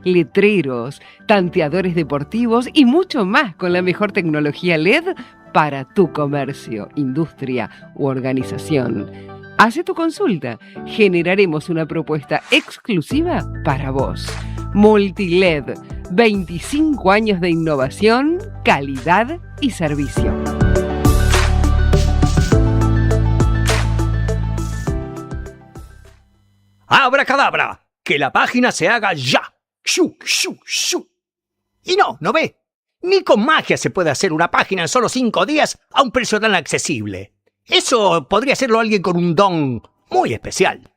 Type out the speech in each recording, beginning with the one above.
letreros, tanteadores deportivos y mucho más con la mejor tecnología LED para tu comercio, industria u organización. Hace tu consulta. Generaremos una propuesta exclusiva para vos. Multiled, 25 años de innovación, calidad y servicio. ¡Abracadabra! ¡Que la página se haga ya! ¡Shu, shu, shu! Y no ve. Ni con magia se puede hacer una página en solo 5 días a un precio tan accesible. Eso podría hacerlo alguien con un don muy especial.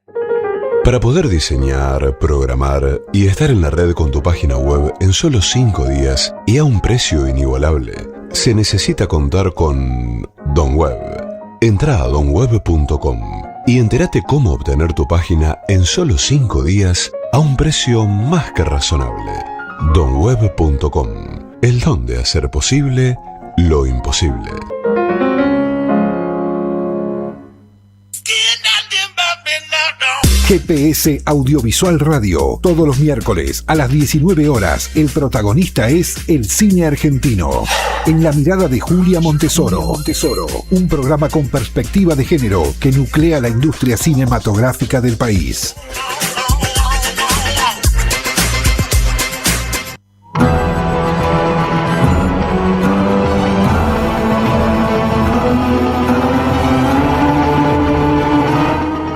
Para poder diseñar, programar y estar en la red con tu página web en solo 5 días y a un precio inigualable, se necesita contar con DonWeb. Entra a donweb.com y entérate cómo obtener tu página en solo 5 días a un precio más que razonable. donweb.com. El don de hacer posible lo imposible. GPS Audiovisual Radio. Todos los miércoles a las 19 horas, el protagonista es el cine argentino. En la mirada de Julia Montesoro. Un programa con perspectiva de género que nuclea la industria cinematográfica del país.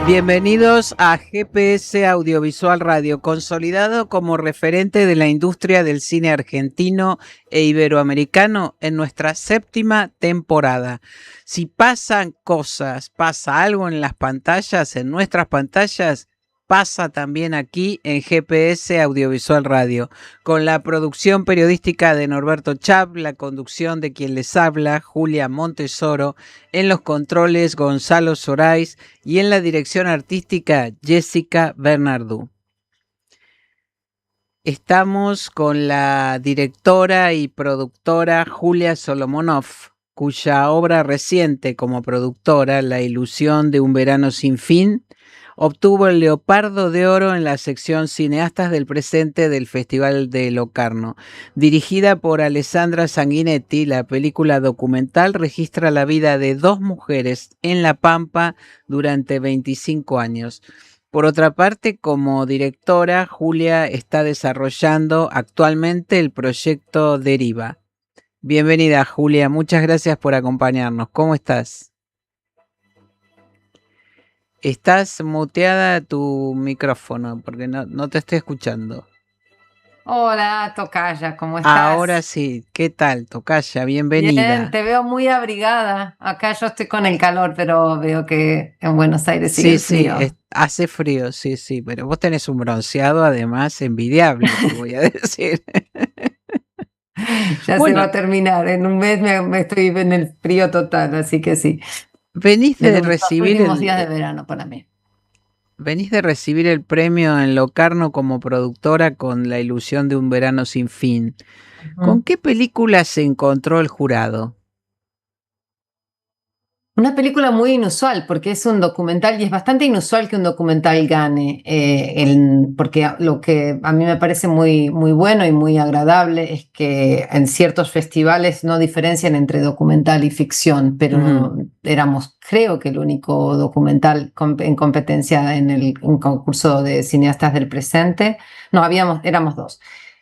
Bienvenidos a GPS Audiovisual Radio, consolidado como referente de la industria del cine argentino e iberoamericano en nuestra 7ª temporada. Si pasan cosas, pasa algo en las pantallas, en nuestras pantallas, pasa también aquí en GPS Audiovisual Radio, con la producción periodística de Norberto Chap, la conducción de quien les habla, Julia Montesoro, en los controles Gonzalo Sorais y en la dirección artística Jessica Bernardú. Estamos con la directora y productora Julia Solomonov, cuya obra reciente como productora, La ilusión de un verano sin fin, obtuvo el Leopardo de Oro en la sección Cineastas del Presente del Festival de Locarno. Dirigida por Alessandra Sanguinetti, la película documental registra la vida de 2 mujeres en La Pampa durante 25 años. Por otra parte, como directora, Julia está desarrollando actualmente el proyecto Deriva. Bienvenida, Julia. Muchas gracias por acompañarnos. ¿Cómo estás? Estás muteada tu micrófono porque no te estoy escuchando. Hola, Tocaya, ¿cómo estás? Ahora sí, ¿qué tal, Tocaya? Bienvenida. Bien, te veo muy abrigada. Acá yo estoy con el calor, pero veo que en Buenos Aires sigue frío. Sí, hace frío, sí, pero vos tenés un bronceado además envidiable, te voy a decir. Ya se va a terminar, en un mes me estoy en el frío total, así que sí. Venís de recibir los últimos días de verano para mí. Venís de recibir el premio en Locarno como productora con La ilusión de un verano sin fin. ¿Con qué película se encontró el jurado? Una película muy inusual porque es un documental y es bastante inusual que un documental gane, porque lo que a mí me parece muy, muy bueno y muy agradable es que en ciertos festivales no diferencian entre documental y ficción, pero éramos, creo que el único documental en competencia en un concurso de cineastas del presente. No, éramos 2.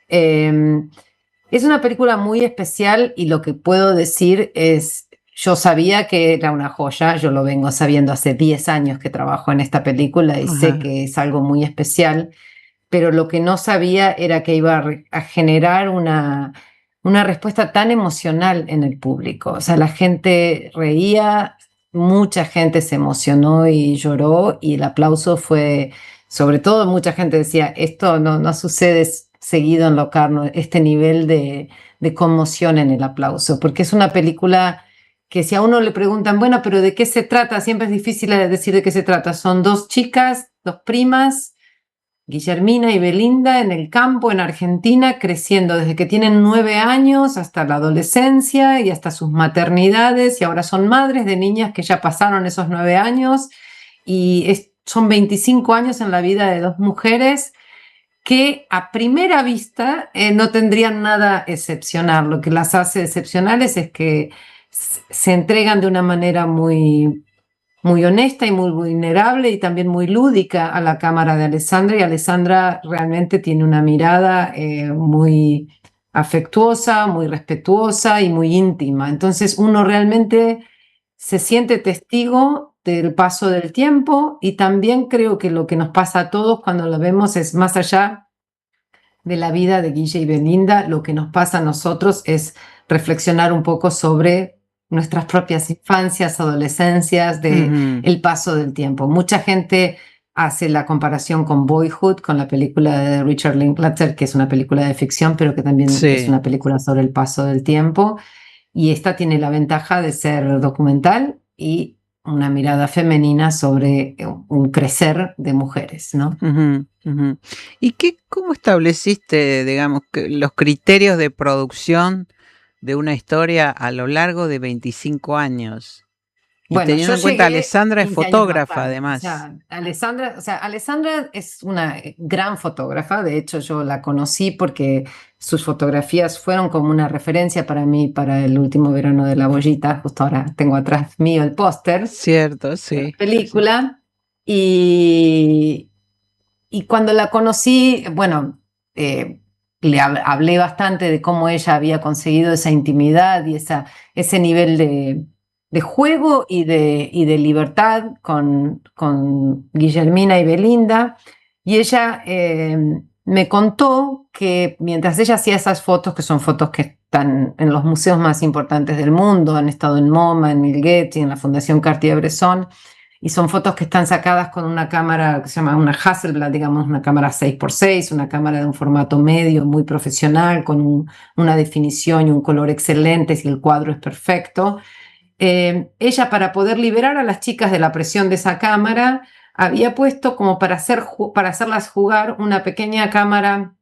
Es una película muy especial y lo que puedo decir es... Yo sabía que era una joya, yo lo vengo sabiendo hace 10 años que trabajo en esta película y sé que es algo muy especial, pero lo que no sabía era que iba a generar una respuesta tan emocional en el público. O sea, la gente reía, mucha gente se emocionó y lloró y el aplauso fue, sobre todo mucha gente decía, esto no sucede seguido en Locarno, este nivel de conmoción en el aplauso, porque es una película... que si a uno le preguntan, bueno, pero ¿de qué se trata? Siempre es difícil decir de qué se trata. Son 2 chicas, 2 primas, Guillermina y Belinda, en el campo, en Argentina, creciendo desde que tienen 9 años hasta la adolescencia y hasta sus maternidades, y ahora son madres de niñas que ya pasaron esos 9 años, y son 25 años en la vida de 2 mujeres que a primera vista no tendrían nada excepcional. Lo que las hace excepcionales es que se entregan de una manera muy, muy honesta y muy vulnerable y también muy lúdica a la cámara de Alessandra, y Alessandra realmente tiene una mirada muy afectuosa, muy respetuosa y muy íntima. Entonces uno realmente se siente testigo del paso del tiempo, y también creo que lo que nos pasa a todos cuando lo vemos es más allá de la vida de Guille y Belinda, lo que nos pasa a nosotros es reflexionar un poco sobre nuestras propias infancias, adolescencias, el paso del tiempo. Mucha gente hace la comparación con Boyhood, con la película de Richard Linklater, que es una película de ficción, pero que también es una película sobre el paso del tiempo. Y esta tiene la ventaja de ser documental y una mirada femenina sobre un crecer de mujeres, ¿no? ¿Y cómo estableciste, digamos, los criterios de producción de una historia a lo largo de 25 años? Y bueno, teniendo en cuenta, Alessandra es fotógrafa, además. Alessandra es una gran fotógrafa. De hecho, yo la conocí porque sus fotografías fueron como una referencia para mí para el último verano de la Bollita. Justo ahora tengo atrás mío el póster. Cierto, sí. De la película. Sí. Y cuando la conocí, bueno, le hablé bastante de cómo ella había conseguido esa intimidad y ese nivel de juego y de libertad con Guillermina y Belinda. Y ella me contó que mientras ella hacía esas fotos, que son fotos que están en los museos más importantes del mundo, han estado en MoMA, en el Getty, en la Fundación Cartier-Bresson, y son fotos que están sacadas con una cámara que se llama una Hasselblad, digamos, una cámara 6x6, una cámara de un formato medio, muy profesional, con una definición y un color excelente, si el cuadro es perfecto. Ella, para poder liberar a las chicas de la presión de esa cámara, había puesto como para hacerlas jugar una pequeña cámara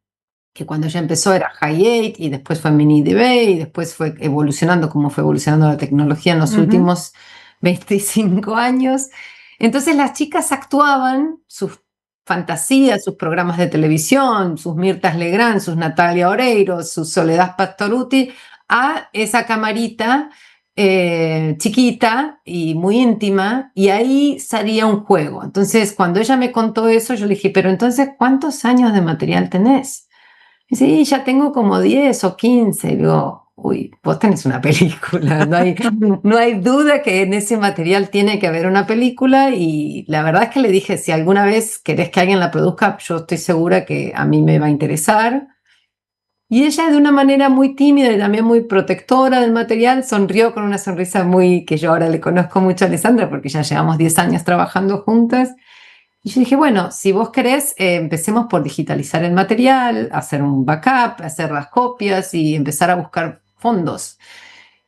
que cuando ella empezó era Hi8 y después fue Mini DV y después fue evolucionando como fue evolucionando la tecnología en los últimos 25 años. Entonces las chicas actuaban sus fantasías, sus programas de televisión, sus Mirtas Legrand, sus Natalia Oreiro, sus Soledad Pastorutti, a esa camarita chiquita y muy íntima, y ahí salía un juego. Entonces cuando ella me contó eso, yo le dije, pero entonces, ¿cuántos años de material tenés? Y dice, sí, ya tengo como 10 o 15. Y digo, uy, vos tenés una película, no hay duda que en ese material tiene que haber una película. Y la verdad es que le dije, si alguna vez querés que alguien la produzca, yo estoy segura que a mí me va a interesar. Y ella, de una manera muy tímida y también muy protectora del material, sonrió con una sonrisa muy, que yo ahora le conozco mucho a Alessandra porque ya llevamos 10 años trabajando juntas. Y yo dije, bueno, si vos querés, empecemos por digitalizar el material, hacer un backup, hacer las copias y empezar a buscar fondos.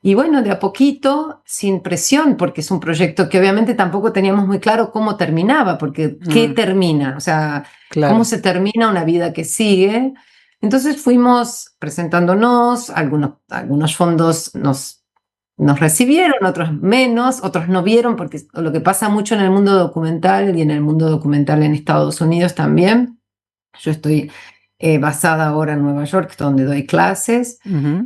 Y bueno, de a poquito, sin presión, porque es un proyecto que obviamente tampoco teníamos muy claro cómo terminaba, porque ¿qué termina? O sea, claro, ¿cómo se termina una vida que sigue? Entonces fuimos presentándonos, algunos fondos nos recibieron, otros menos, otros no vieron, porque lo que pasa mucho en el mundo documental y en el mundo documental en Estados Unidos también. Yo estoy basada ahora en Nueva York, donde doy clases.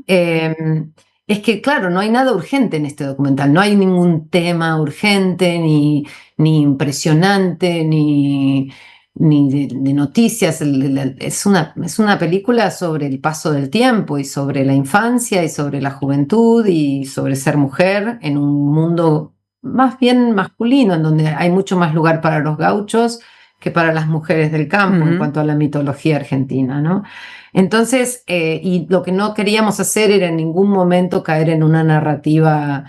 Es que, claro, no hay nada urgente en este documental, no hay ningún tema urgente, ni impresionante, ni de noticias. Es una película sobre el paso del tiempo y sobre la infancia y sobre la juventud y sobre ser mujer en un mundo más bien masculino, en donde hay mucho más lugar para los gauchos que para las mujeres del campo en cuanto a la mitología argentina, ¿no? Entonces, y lo que no queríamos hacer era en ningún momento caer en una narrativa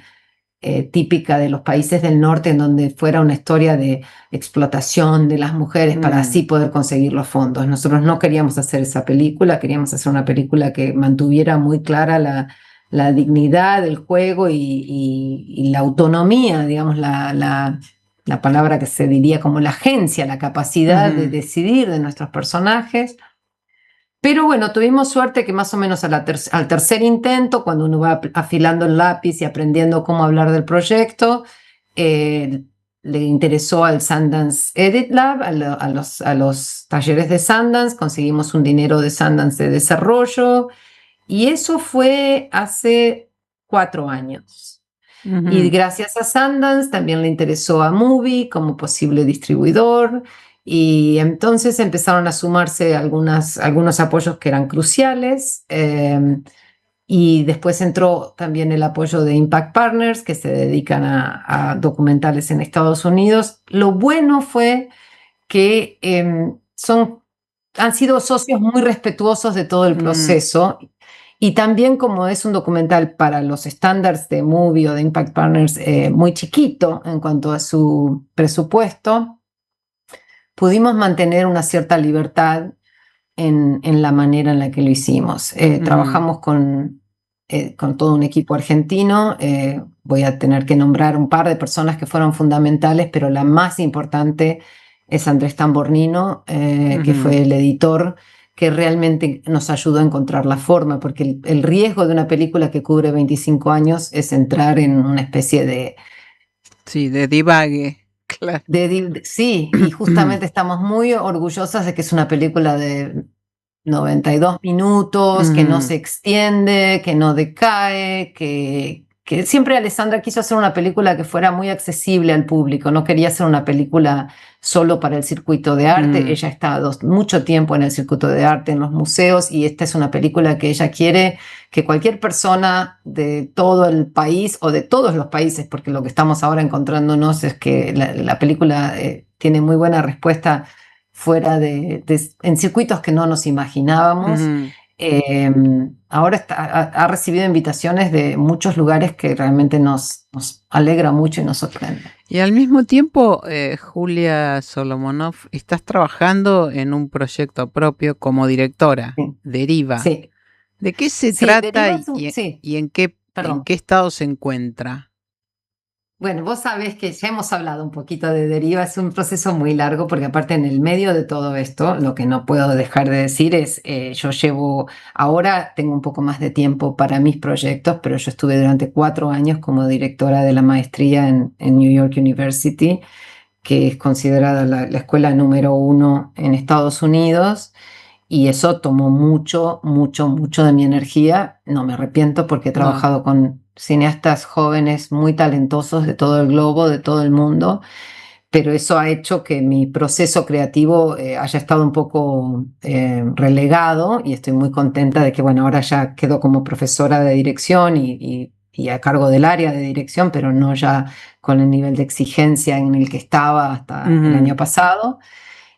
típica de los países del norte, en donde fuera una historia de explotación de las mujeres para así poder conseguir los fondos. Nosotros no queríamos hacer esa película, queríamos hacer una película que mantuviera muy clara la dignidad del juego y la autonomía, digamos, la palabra que se diría como la agencia, la capacidad de decidir de nuestros personajes. Pero bueno, tuvimos suerte que más o menos al tercer intento, cuando uno va afilando el lápiz y aprendiendo cómo hablar del proyecto, le interesó al Sundance Edit Lab, a los talleres de Sundance, conseguimos un dinero de Sundance de desarrollo, y eso fue hace 4 años. Y gracias a Sundance también le interesó a Movie como posible distribuidor, y entonces empezaron a sumarse algunos apoyos que eran cruciales. Y después entró también el apoyo de Impact Partners, que se dedican a documentales en Estados Unidos. Lo bueno fue que han sido socios muy respetuosos de todo el proceso. Y también, como es un documental para los estándares de Movie o de Impact Partners muy chiquito en cuanto a su presupuesto, pudimos mantener una cierta libertad en la manera en la que lo hicimos. Trabajamos con todo un equipo argentino. Voy a tener que nombrar un par de personas que fueron fundamentales, pero la más importante es Andrés Tambornino, que fue el editor, que realmente nos ayudó a encontrar la forma, porque el riesgo de una película que cubre 25 años es entrar en una especie de... Sí, de divague. Claro. Sí, y justamente estamos muy orgullosas de que es una película de 92 minutos, que no se extiende, que no decae, que siempre Alessandra quiso hacer una película que fuera muy accesible al público, no quería hacer una película solo para el circuito de arte. Ella está mucho tiempo en el circuito de arte, en los museos, y esta es una película que ella quiere que cualquier persona de todo el país o de todos los países, porque lo que estamos ahora encontrándonos es que la película tiene muy buena respuesta fuera en circuitos que no nos imaginábamos. Ahora ha recibido invitaciones de muchos lugares que realmente nos alegra mucho y nos sorprende. Y al mismo tiempo, Julia Solomonov, estás trabajando en un proyecto propio como directora, Deriva. Sí. ¿De qué se trata y en qué estado se encuentra? Bueno, vos sabés que ya hemos hablado un poquito de Deriva. Es un proceso muy largo, porque aparte, en el medio de todo esto, lo que no puedo dejar de decir es, ahora tengo un poco más de tiempo para mis proyectos, pero yo estuve durante 4 años como directora de la maestría en New York University, que es considerada la escuela número 1 en Estados Unidos. Y eso tomó mucho de mi energía. No me arrepiento, porque he trabajado con cineastas jóvenes muy talentosos de todo el globo, de todo el mundo, pero eso ha hecho que mi proceso creativo haya estado un poco relegado, y estoy muy contenta de que, bueno, ahora ya quedo como profesora de dirección y a cargo del área de dirección, pero no ya con el nivel de exigencia en el que estaba hasta el año pasado.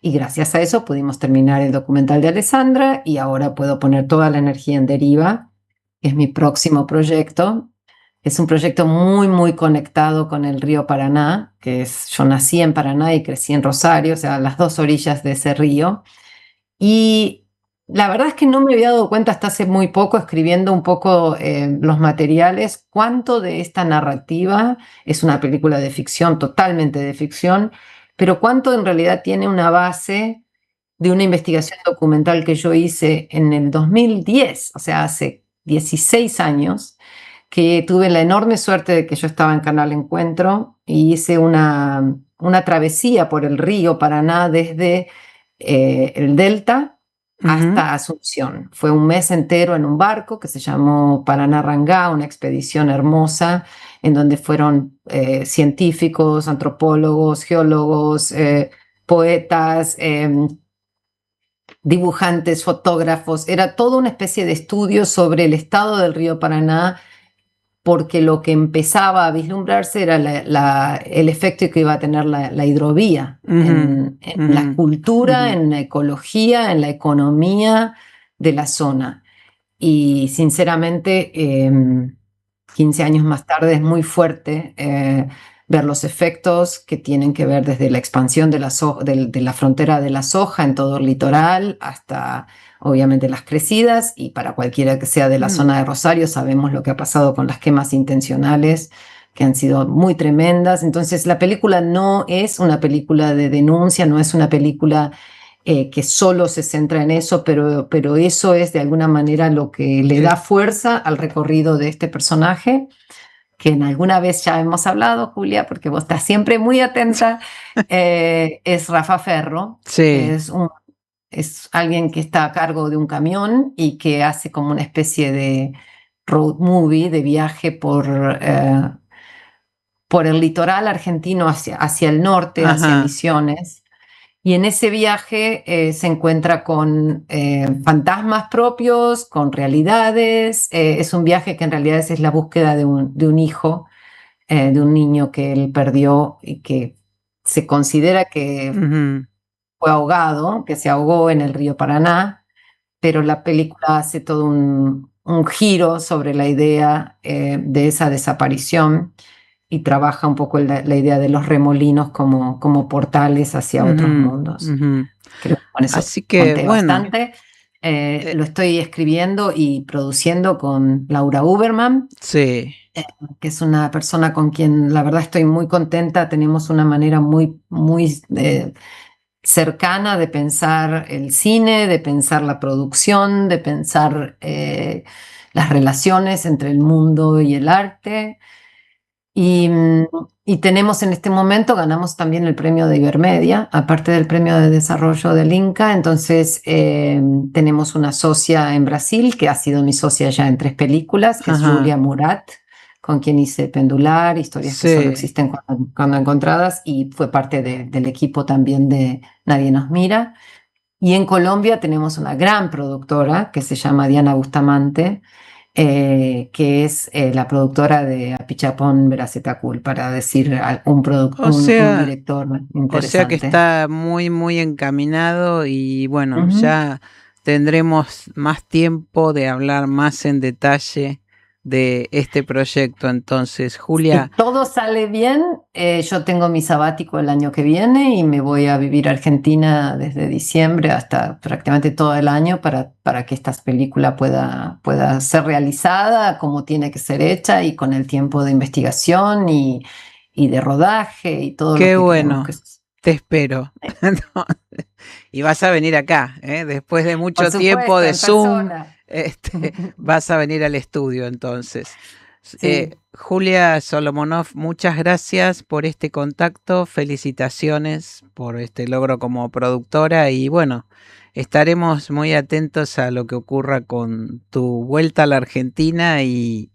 Y gracias a eso pudimos terminar el documental de Alessandra, y ahora puedo poner toda la energía en Deriva, que es mi próximo proyecto. Es un proyecto muy conectado con el río Paraná, yo nací en Paraná y crecí en Rosario, o sea, a las 2 orillas de ese río. Y la verdad es que no me había dado cuenta hasta hace muy poco, escribiendo un poco los materiales, cuánto de esta narrativa es una película de ficción, totalmente de ficción, pero cuánto en realidad tiene una base de una investigación documental que yo hice en el 2010, o sea, hace 16 años, que tuve la enorme suerte de que yo estaba en Canal Encuentro, y hice una travesía por el río Paraná desde el Delta hasta Asunción. Fue un mes entero en un barco que se llamó Paraná Rangá, una expedición hermosa, en donde fueron científicos, antropólogos, geólogos, poetas, dibujantes, fotógrafos. Era toda una especie de estudio sobre el estado del río Paraná, porque lo que empezaba a vislumbrarse era el efecto que iba a tener la hidrovía en la cultura, en la ecología, en la economía de la zona. Y sinceramente, 15 años más tarde, es muy fuerte ver los efectos que tienen que ver desde la expansión de la frontera de la soja en todo el litoral hasta, obviamente, las crecidas. Y para cualquiera que sea de la zona de Rosario, sabemos lo que ha pasado con las quemas intencionales, que han sido muy tremendas. Entonces, la película no es una película de denuncia, no es una película que solo se centra en eso, pero eso es de alguna manera lo que le da fuerza al recorrido de este personaje. que en alguna vez ya hemos hablado, Julia, porque vos estás siempre muy atenta, es Rafa Ferro. Sí. Es alguien que está a cargo de un camión y que hace como una especie de road movie, de viaje por el litoral argentino hacia el norte, hacia Ajá. Misiones. Y en ese viaje se encuentra con fantasmas propios, con realidades. Es un viaje que en realidad es la búsqueda de un hijo, de un niño que él perdió y que se considera que Ujú. fue ahogado, que se ahogó en el río Paraná, pero la película hace todo un giro sobre la idea de esa desaparición y trabaja un poco la idea de los remolinos como portales hacia otros Ujú, mundos. ujú. Creo que con eso Así que, conté bueno, bastante. Lo estoy escribiendo y produciendo con Laura Uberman, sí. que es una persona con quien la verdad estoy muy contenta. Tenemos una manera muy, muy cercana de pensar el cine, de pensar la producción, de pensar las relaciones entre el mundo y el arte. Y, y tenemos en este momento, ganamos también el premio de Ibermedia, aparte del premio de desarrollo del Inca. Entonces tenemos una socia en Brasil, que ha sido mi socia ya en 3 películas, que es Ajá. Julia Murat, con quien hice Pendular, historias que solo Sí. existen cuando encontradas, y fue parte del equipo también de Nadie nos mira. Y en Colombia tenemos una gran productora que se llama Diana Bustamante, que es la productora de Apichapón Veracetacul, para decir O un sea, director o sea que interesante. está muy, muy encaminado y bueno, Ujú. ya tendremos más tiempo de hablar más en detalle de este proyecto. Entonces, Si Julia, todo sale bien, yo tengo mi sabático el año que viene y me voy a vivir a Argentina desde diciembre hasta prácticamente todo el año para que esta película pueda ser realizada como tiene que ser hecha y con el tiempo de investigación y de rodaje y todo lo qué que queremos que bueno, sea. te espero. Y vas a venir acá, ¿eh? Después de Por mucho tiempo supuesto, de en Zoom, persona. vas a venir al estudio entonces. Sí. Julia Solomonov, muchas gracias por este contacto, felicitaciones por este logro como productora y bueno, estaremos muy atentos a lo que ocurra con tu vuelta a la Argentina y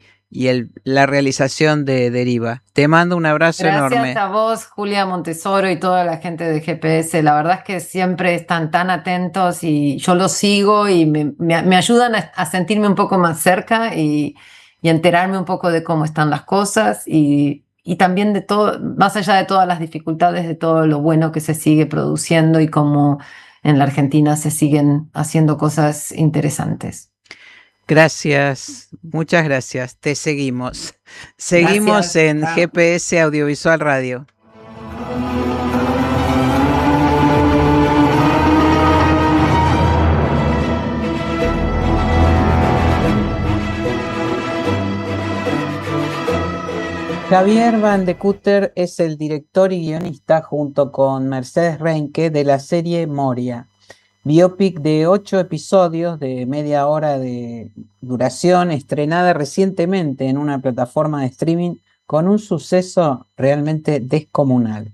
la realización de Deriva. Te mando un abrazo Gracias enorme. a vos, Julia Montesoro, y toda la gente de GPS. La verdad es que siempre están tan atentos y yo los sigo y me ayudan a sentirme un poco más cerca y enterarme un poco de cómo están las cosas y también de todo, más allá de todas las dificultades, de todo lo bueno que se sigue produciendo y cómo en la Argentina se siguen haciendo cosas interesantes. Gracias, muchas gracias. Te seguimos. Seguimos Gracias. en Chao. GPS Audiovisual Radio. Javier Van de Kutter es el director y guionista junto con Mercedes Renke de la serie Moria, biopic de 8 episodios de media hora de duración, estrenada recientemente en una plataforma de streaming con un suceso realmente descomunal.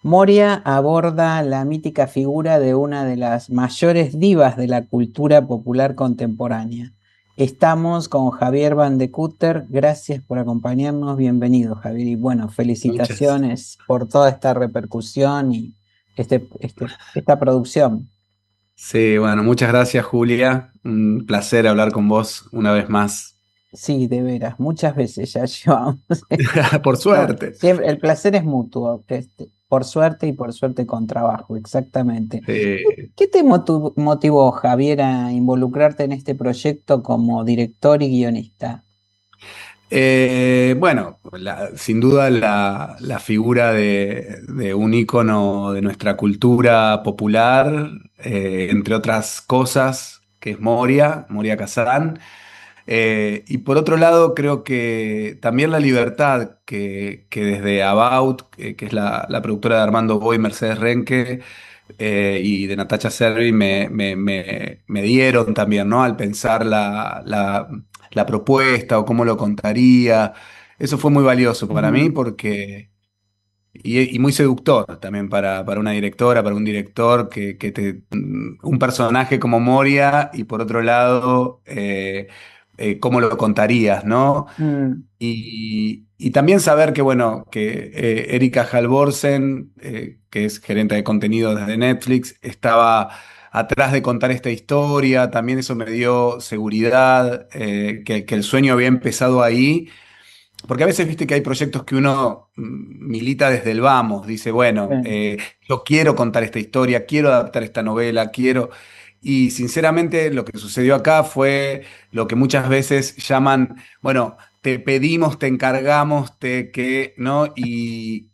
Moria aborda la mítica figura de una de las mayores divas de la cultura popular contemporánea. Estamos con Javier Van de Kutter. Gracias por acompañarnos. Bienvenido, Javier. Y bueno, felicitaciones por toda esta repercusión y esta producción. Sí, bueno, muchas gracias, Julia. Un placer hablar con vos una vez más. Sí, de veras, muchas veces ya llevamos. Por suerte. Siempre, el placer es mutuo, por suerte y por suerte con trabajo, exactamente. ¿Qué te motivó, Javier, a involucrarte en este proyecto como director y guionista? Bueno, sin duda la figura de un ícono de nuestra cultura popular, entre otras cosas, que es Moria Kazan. Y por otro lado, creo que también la libertad que desde About, que es la productora de Armando Boy, Mercedes Renke, y de Natacha Servi me dieron también, ¿no? Al pensar la propuesta o cómo lo contaría. eso fue muy valioso para mí porque... Y muy seductor también para una directora, para un director, un personaje como Moria y por otro lado, cómo lo contarías, ¿no? Mm, Y también saber que, bueno, que Erika Halvorsen, que es gerente de contenido desde Netflix, estaba atrás de contar esta historia, también eso me dio seguridad, que el sueño había empezado ahí porque a veces viste que hay proyectos que uno milita desde el vamos, dice, bueno, sí. yo quiero contar esta historia, quiero adaptar esta novela, quiero... Y sinceramente lo que sucedió acá fue lo que muchas veces llaman, bueno, te pedimos, te encargamos, ¿no? Y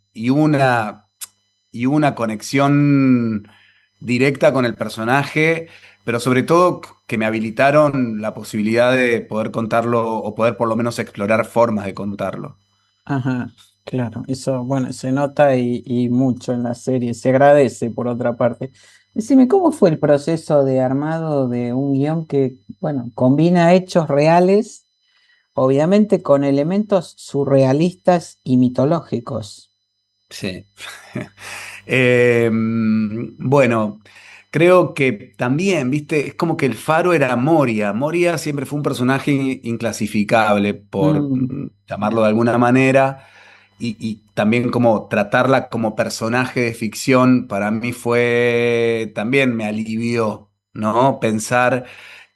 una conexión directa con el personaje, pero sobre todo que me habilitaron la posibilidad de poder contarlo o poder por lo menos explorar formas de contarlo. Ajá, claro, eso, bueno, se nota y mucho en la serie, se agradece por otra parte. Decime, ¿cómo fue el proceso de armado de un guión que, bueno, combina hechos reales, obviamente con elementos surrealistas y mitológicos? Sí. Bueno, creo que también, viste, es como que el faro era Moria. Moria siempre fue un personaje inclasificable, por Mm, llamarlo de alguna manera, y también como tratarla como personaje de ficción, para mí también me alivió, ¿no? Pensar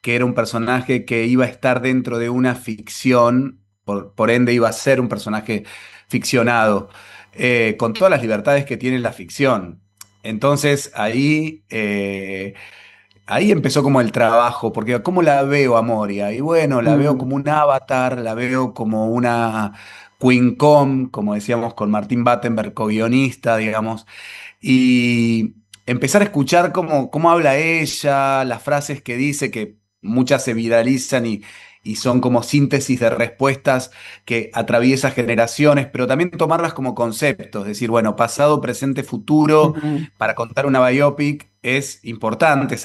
que era un personaje que iba a estar dentro de una ficción, por ende iba a ser un personaje ficcionado con todas las libertades que tiene la ficción. Entonces ahí empezó como el trabajo, porque ¿cómo la veo a Moria? Y bueno, la veo mm, como un avatar, la veo como una Queen Com, como decíamos con Martín Battenberg, co-guionista, digamos, y empezar a escuchar cómo habla ella, las frases que dice, que muchas se viralizan y son como síntesis de respuestas que atraviesan generaciones, pero también tomarlas como conceptos, decir, bueno, pasado, presente, futuro, ujú, para contar una biopic es importante,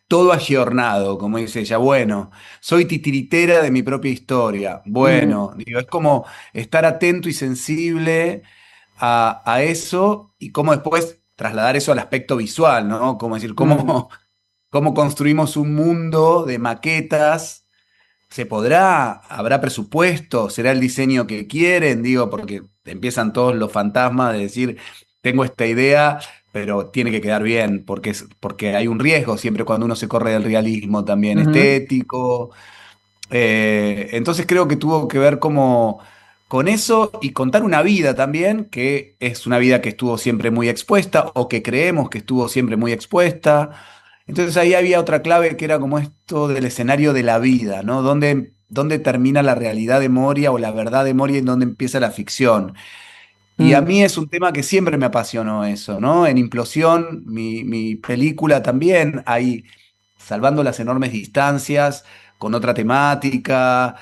todo ayornado, como dice ella, bueno, soy titiritera de mi propia historia, mm, bueno, digo, es como estar atento y sensible a eso y cómo después trasladar eso al aspecto visual, ¿no? Como decir, mm, cómo construimos un mundo de maquetas. ¿Se podrá? ¿Habrá presupuesto? ¿Será el diseño que quieren? Digo, porque empiezan todos los fantasmas de decir, tengo esta idea, pero tiene que quedar bien, porque hay un riesgo siempre cuando uno se corre del realismo también ujú, estético. Entonces creo que tuvo que ver como con eso y contar una vida también, que es una vida que estuvo siempre muy expuesta o que creemos que estuvo siempre muy expuesta. Entonces ahí había otra clave que era como esto del escenario de la vida, ¿no? ¿Dónde termina la realidad de Moria o la verdad de Moria y dónde empieza la ficción? Y a mm, mí es un tema que siempre me apasionó eso, ¿no? En Implosión, mi película también, hay, salvando las enormes distancias, con otra temática,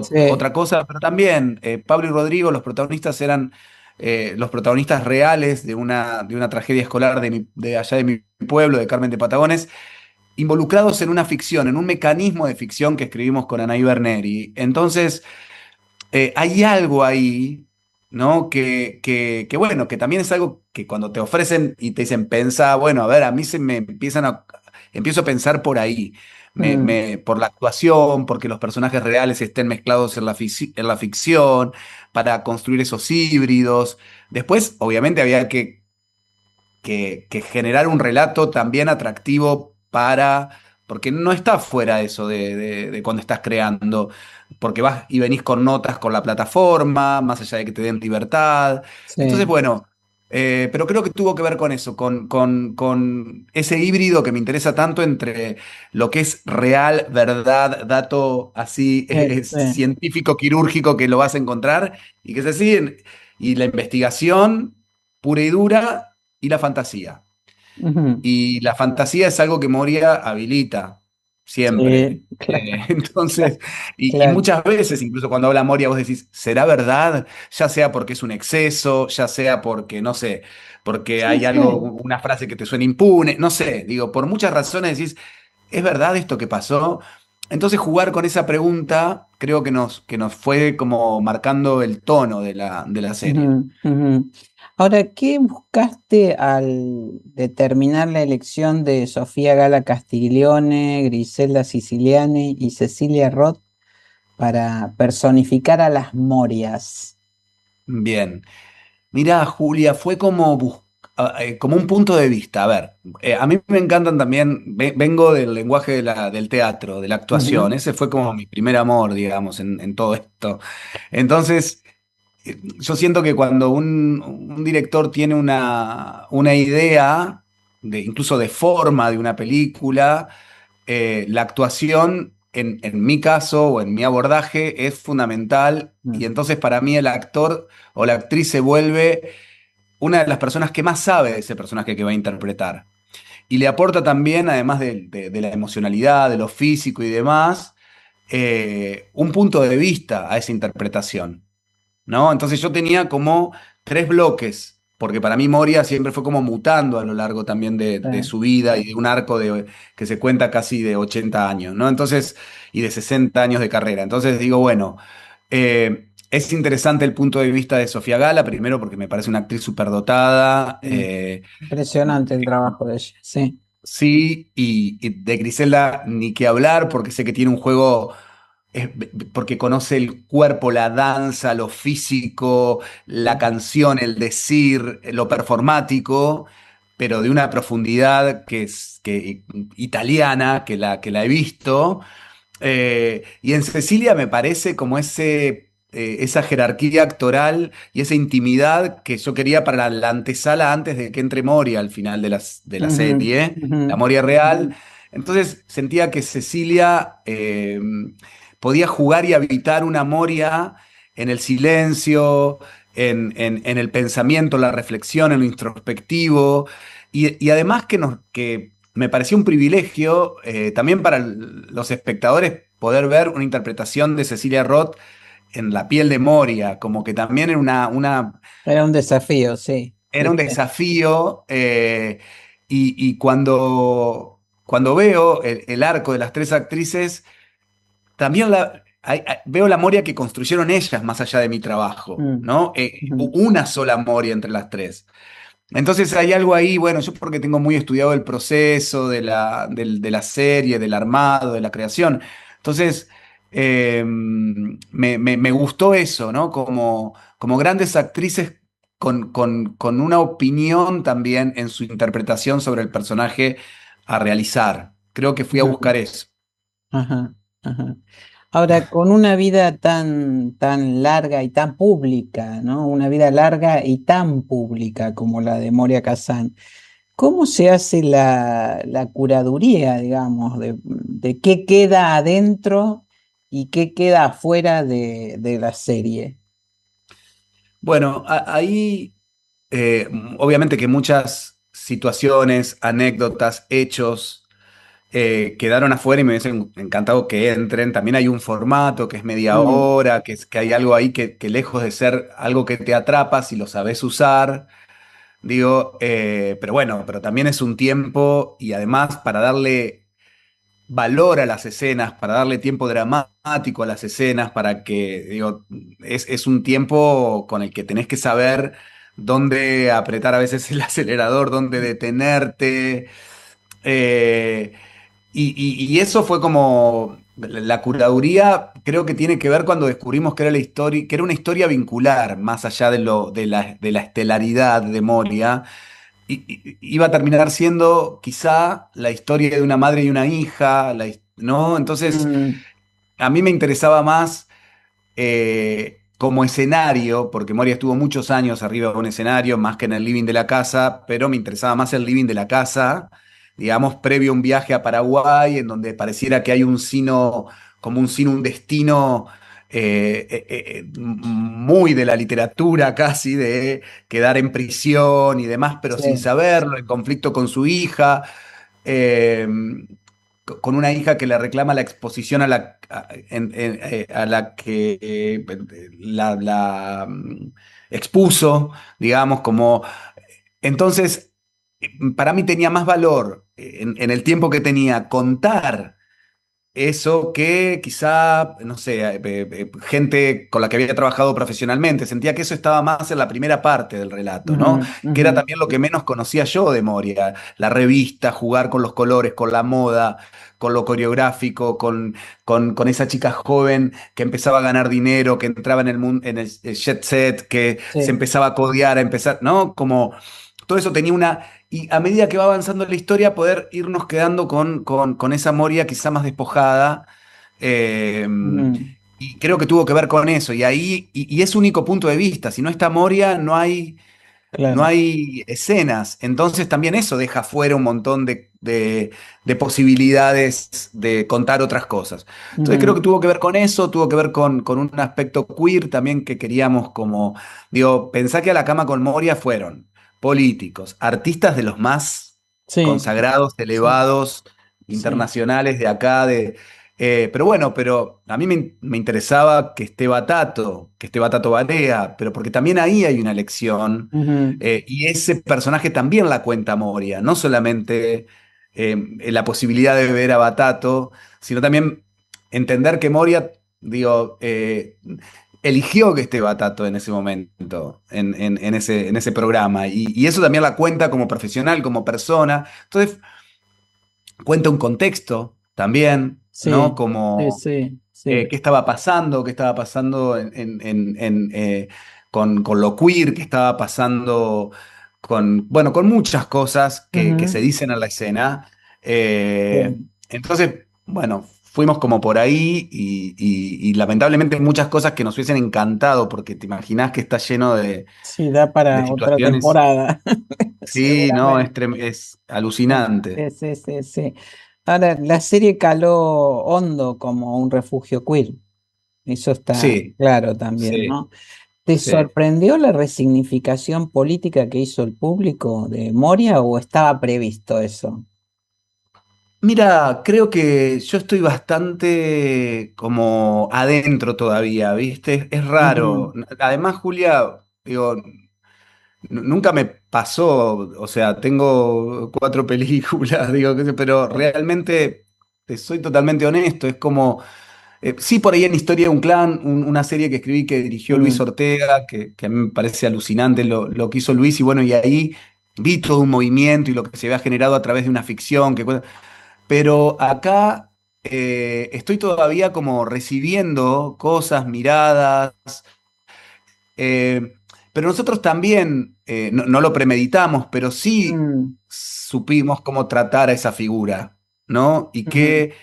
sí, otra cosa, pero también Pablo y Rodrigo, los protagonistas eran los protagonistas reales de una tragedia escolar de allá de mi pueblo, de Carmen de Patagones, involucrados en una ficción, en un mecanismo de ficción que escribimos con Anaí Berneri. Entonces, hay algo ahí, ¿no? Que, bueno, que también es algo que cuando te ofrecen y te dicen, pensa, bueno, a ver, a mí empiezo a pensar por ahí, mm, por la actuación, porque los personajes reales estén mezclados en la ficción, para construir esos híbridos. Después, obviamente, había que generar un relato también atractivo porque no está fuera eso de cuando estás creando, porque vas y venís con notas con la plataforma, más allá de que te den libertad. Entonces, sí, bueno, pero creo que tuvo que ver con eso, con ese híbrido que me interesa tanto entre lo que es real, verdad, dato así sí, científico, quirúrgico que lo vas a encontrar y que es así, y la investigación pura y dura y la fantasía. ujú, Y la fantasía es algo que Moria habilita siempre. sí, claro, Entonces, y claro. muchas veces, incluso cuando habla Moria, vos decís, ¿será verdad? Ya sea porque es un exceso, ya sea porque, no sé, porque Sí, hay algo, sí. una frase que te suena impune, no sé, digo, por muchas razones decís, ¿es verdad esto que pasó? Entonces jugar con esa pregunta creo que nos fue como marcando el tono de la serie. Ujú, ujú. Ahora, ¿qué buscaste al determinar la elección de Sofía Gala Castiglione, Griselda Siciliani y Cecilia Roth para personificar a las Morias? Bien. Mirá, Julia, fue como, como un punto de vista. A ver, a mí me encantan también, vengo del lenguaje del teatro, de la Ujú, actuación. Ese fue como mi primer amor, digamos, en todo esto. Entonces, yo siento que cuando un director tiene una idea, incluso de forma de una película, la actuación, en mi caso o en mi abordaje, es fundamental. Y ujú, entonces para mí el actor o la actriz se vuelve una de las personas que más sabe de ese personaje que va a interpretar. Y le aporta también, además de la emocionalidad, de lo físico y demás, un punto de vista a esa interpretación, ¿no? Entonces yo tenía como tres bloques, porque para mí Moria siempre fue como mutando a lo largo también de sí, su vida y de un arco que se cuenta casi de 80 años, ¿no? Entonces, y de 60 años de carrera. Entonces digo, bueno, es interesante el punto de vista de Sofía Gala, primero porque me parece una actriz superdotada. sí. Impresionante el trabajo de ella, sí. Sí, y de Griselda ni que hablar, porque sé que tiene un juego, porque conoce el cuerpo, la danza, lo físico, la canción, el decir, lo performático, pero de una profundidad italiana, que la he visto. Y en Cecilia me parece como esa jerarquía actoral y esa intimidad que yo quería para la antesala antes de que entre Moria al final de la Ujú, serie, ujú, la Moria real. Entonces sentía que Cecilia podía jugar y habitar una Moria en el silencio, en el pensamiento, la reflexión, en lo introspectivo. Y además que me pareció un privilegio también para los espectadores poder ver una interpretación de Cecilia Roth en la piel de Moria, como que también era Era un desafío, sí. era un desafío. Y cuando veo el arco de las tres actrices, también veo la Moria que construyeron ellas más allá de mi trabajo, Mm, ¿no? ujú, Una sola Moria entre las tres. Entonces hay algo ahí, bueno, yo porque tengo muy estudiado el proceso de la serie, del armado, de la creación. Entonces, me gustó eso, ¿no? Como grandes actrices con una opinión también en su interpretación sobre el personaje a realizar. Creo que fui a ujú, buscar eso. ajá, ajá. Ahora, con una vida tan larga y tan pública, ¿no? Una vida larga y tan pública como la de Moria Kazan, ¿cómo se hace la curaduría, digamos, de qué queda adentro y qué queda afuera de la serie? Bueno, ahí obviamente que muchas situaciones, anécdotas, hechos quedaron afuera y me hubiese encantado que entren. También hay un formato que es media Mm, hora, que hay algo ahí que lejos de ser algo que te atrapa, si lo sabes usar, digo, pero bueno, pero también es un tiempo y además para darle valor a las escenas, para darle tiempo dramático a las escenas, para que, digo, es un tiempo con el que tenés que saber dónde apretar a veces el acelerador, dónde detenerte. eh, y eso fue como la curaduría, creo que tiene que ver cuando descubrimos que era la historia, que era una historia vincular, más allá de la estelaridad de Moria. Iba a terminar siendo quizá la historia de una madre y una hija, ¿no? Entonces, mm, a mí me interesaba más como escenario, porque Moria estuvo muchos años arriba de un escenario, más que en el living de la casa, pero me interesaba más el living de la casa, digamos, previo a un viaje a Paraguay, en donde pareciera que hay un sino, como un sino, un destino muy de la literatura casi, de quedar en prisión y demás, pero sin sí, saberlo, el conflicto con su hija. eh, con una hija que le reclama la exposición a la que expuso, digamos, como... Entonces, para mí tenía más valor en el tiempo que tenía contar eso que quizá, no sé, gente con la que había trabajado profesionalmente, sentía que eso estaba más en la primera parte del relato, ¿no? Ujú, Que era ujú. también lo que menos conocía yo de Moria, la revista, jugar con los colores, con la moda, con lo coreográfico, con esa chica joven que empezaba a ganar dinero, que entraba en el mundo, en el jet set, que se Sí. empezaba a codear, a empezar, ¿no? Como todo eso tenía una... Y a medida que va avanzando la historia, poder irnos quedando con esa Moria quizá más despojada. eh, Mm, y creo que tuvo que ver con eso. Y ahí, y es único punto de vista. Si no está Moria, no claro. hay escenas. Entonces también eso deja fuera un montón de posibilidades de contar otras cosas. Entonces creo Mm, que tuvo que ver con eso, tuvo que ver con un aspecto queer también que queríamos como, digo, pensá que a la cama con Moria fueron políticos, artistas de los más sí, consagrados, sí, elevados, sí. internacionales de acá, pero bueno, pero a mí me interesaba que esté Batato Barea, pero porque también ahí hay una lección, Ujú, y ese personaje también la cuenta Moria, no solamente la posibilidad de ver a Batato, sino también entender que Moria, digo, eligió que esté Batato en ese momento, en ese programa, y eso también la cuenta como profesional, como persona. Entonces, cuenta un contexto también, ¿no? sí, sí, Como sí, sí. qué estaba pasando con lo queer, qué estaba pasando bueno, con muchas cosas que se Ujú, dicen en la escena. sí. Entonces, bueno, fuimos como por ahí y lamentablemente hay muchas cosas que nos hubiesen encantado porque te imaginás que está lleno Sí, da de para otra situaciones. temporada, Sí, no, seguramente. es alucinante. Sí, sí, sí, sí. Ahora, la serie caló hondo como un refugio queer. Eso está Sí, claro también, sí, ¿no? ¿Te sí. sorprendió la resignificación política que hizo el público de Moria o estaba previsto eso? Mira, creo que yo estoy bastante como adentro todavía, ¿viste? Es raro. Ujú, Además, Julia, digo, nunca me pasó, o sea, tengo 4 películas, digo, qué sé, pero realmente te soy totalmente honesto, es como, sí, por ahí en Historia de un Clan, una serie que escribí que dirigió Luis mm, Ortega, que a mí me parece alucinante lo que hizo Luis, y bueno, y ahí vi todo un movimiento y lo que se había generado a través de una ficción, pero acá estoy todavía como recibiendo cosas, miradas, eh, pero nosotros también, no lo premeditamos, pero sí mm, supimos cómo tratar a esa figura, ¿no? Y ujú, qué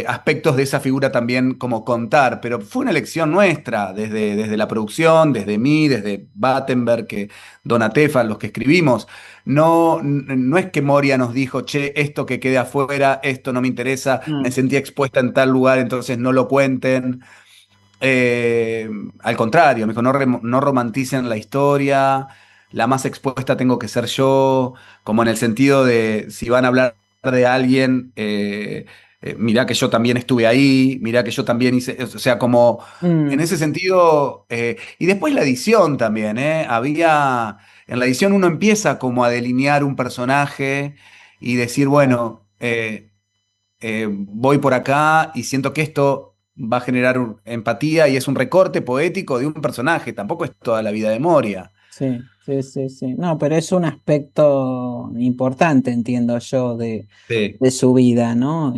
aspectos de esa figura también como contar, pero fue una elección nuestra, desde la producción, desde mí, desde Battenberg, Donatefa, los que escribimos. No es que Moria nos dijo, che, esto que quede afuera, esto no me interesa, me mm, sentía expuesta en tal lugar, entonces no lo cuenten. Eh, Al contrario, me dijo, no romanticen la historia, la más expuesta tengo que ser yo, como en el sentido de si van a hablar de alguien, mirá que yo también estuve ahí, mirá que yo también hice, o sea, como en mm, ese sentido, y después la edición también, en la edición uno empieza como a delinear un personaje y decir, bueno, voy por acá y siento que esto va a generar empatía y es un recorte poético de un personaje, tampoco es toda la vida de Moria. sí, sí, sí, sí. No, pero es un aspecto importante, entiendo yo, Sí, de su vida, ¿no?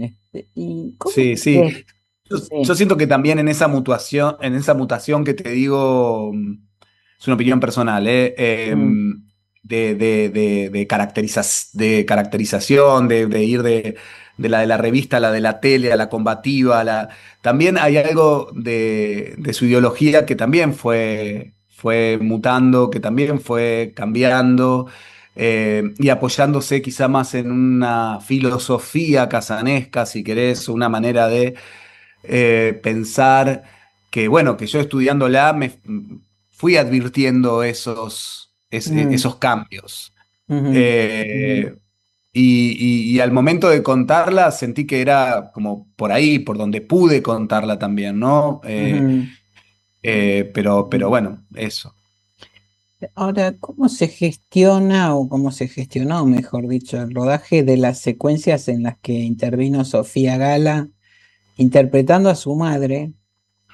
¿Y cómo sí, sí. es? Yo Sí. siento que también en esa mutación que te digo, es una opinión personal, Mm, de caracterización, de ir de la revista a la de la tele, a la combativa, también hay algo de su ideología que también fue mutando, que también fue cambiando. Y apoyándose quizá más en una filosofía casanesca, si querés, una manera de pensar que, bueno, que yo estudiándola me fui advirtiendo mm, esos cambios. ujú, ujú, Eh, y al momento de contarla sentí que era como por ahí, por donde pude contarla también, ¿no? ujú, Pero ujú. bueno, eso. Ahora, ¿cómo se gestiona o cómo se gestionó, mejor dicho, el rodaje de las secuencias en las que intervino Sofía Gala interpretando a su madre,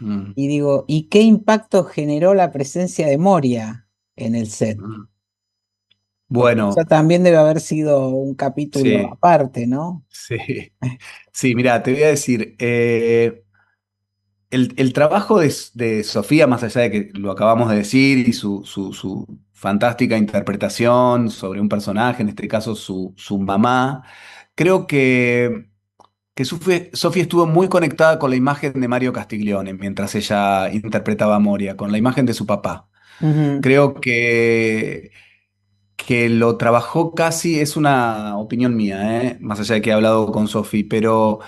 Mm, y digo, ¿y qué impacto generó la presencia de Moria en el set? mm. Porque eso Bueno, también debe haber sido un capítulo sí, aparte, ¿no? sí. Sí, mira, te voy a decir, el trabajo de Sofía, más allá de que lo acabamos de decir, y su fantástica interpretación sobre un personaje, en este caso su mamá, creo que Sofía estuvo muy conectada con la imagen de Mario Castiglione mientras ella interpretaba a Moria, con la imagen de su papá. Ujú, Creo que lo trabajó casi, es una opinión mía, más allá de que he hablado con Sofía, pero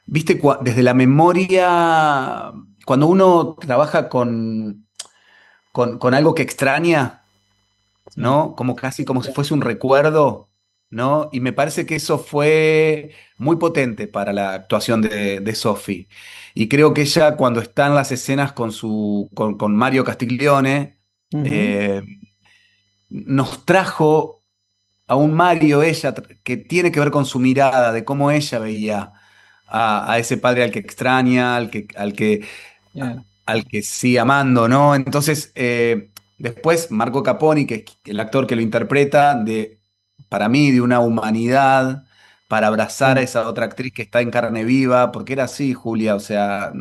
viste, desde la memoria, cuando uno trabaja con algo que extraña, sí. ¿no? Como casi como si fuese un recuerdo, ¿no? Y me parece que eso fue muy potente para la actuación de Sophie. Y creo que ella cuando está en las escenas con Mario Castiglione, Ujú, eh, nos trajo a un Mario, ella, que tiene que ver con su mirada, de cómo ella veía a ese padre al que extraña, claro. al que sigue amando, ¿no? Entonces, después Marco Caponi, que es el actor que lo interpreta, para mí, de una humanidad para abrazar a Sí. esa otra actriz que está en carne viva, porque era así, Julia, o sea,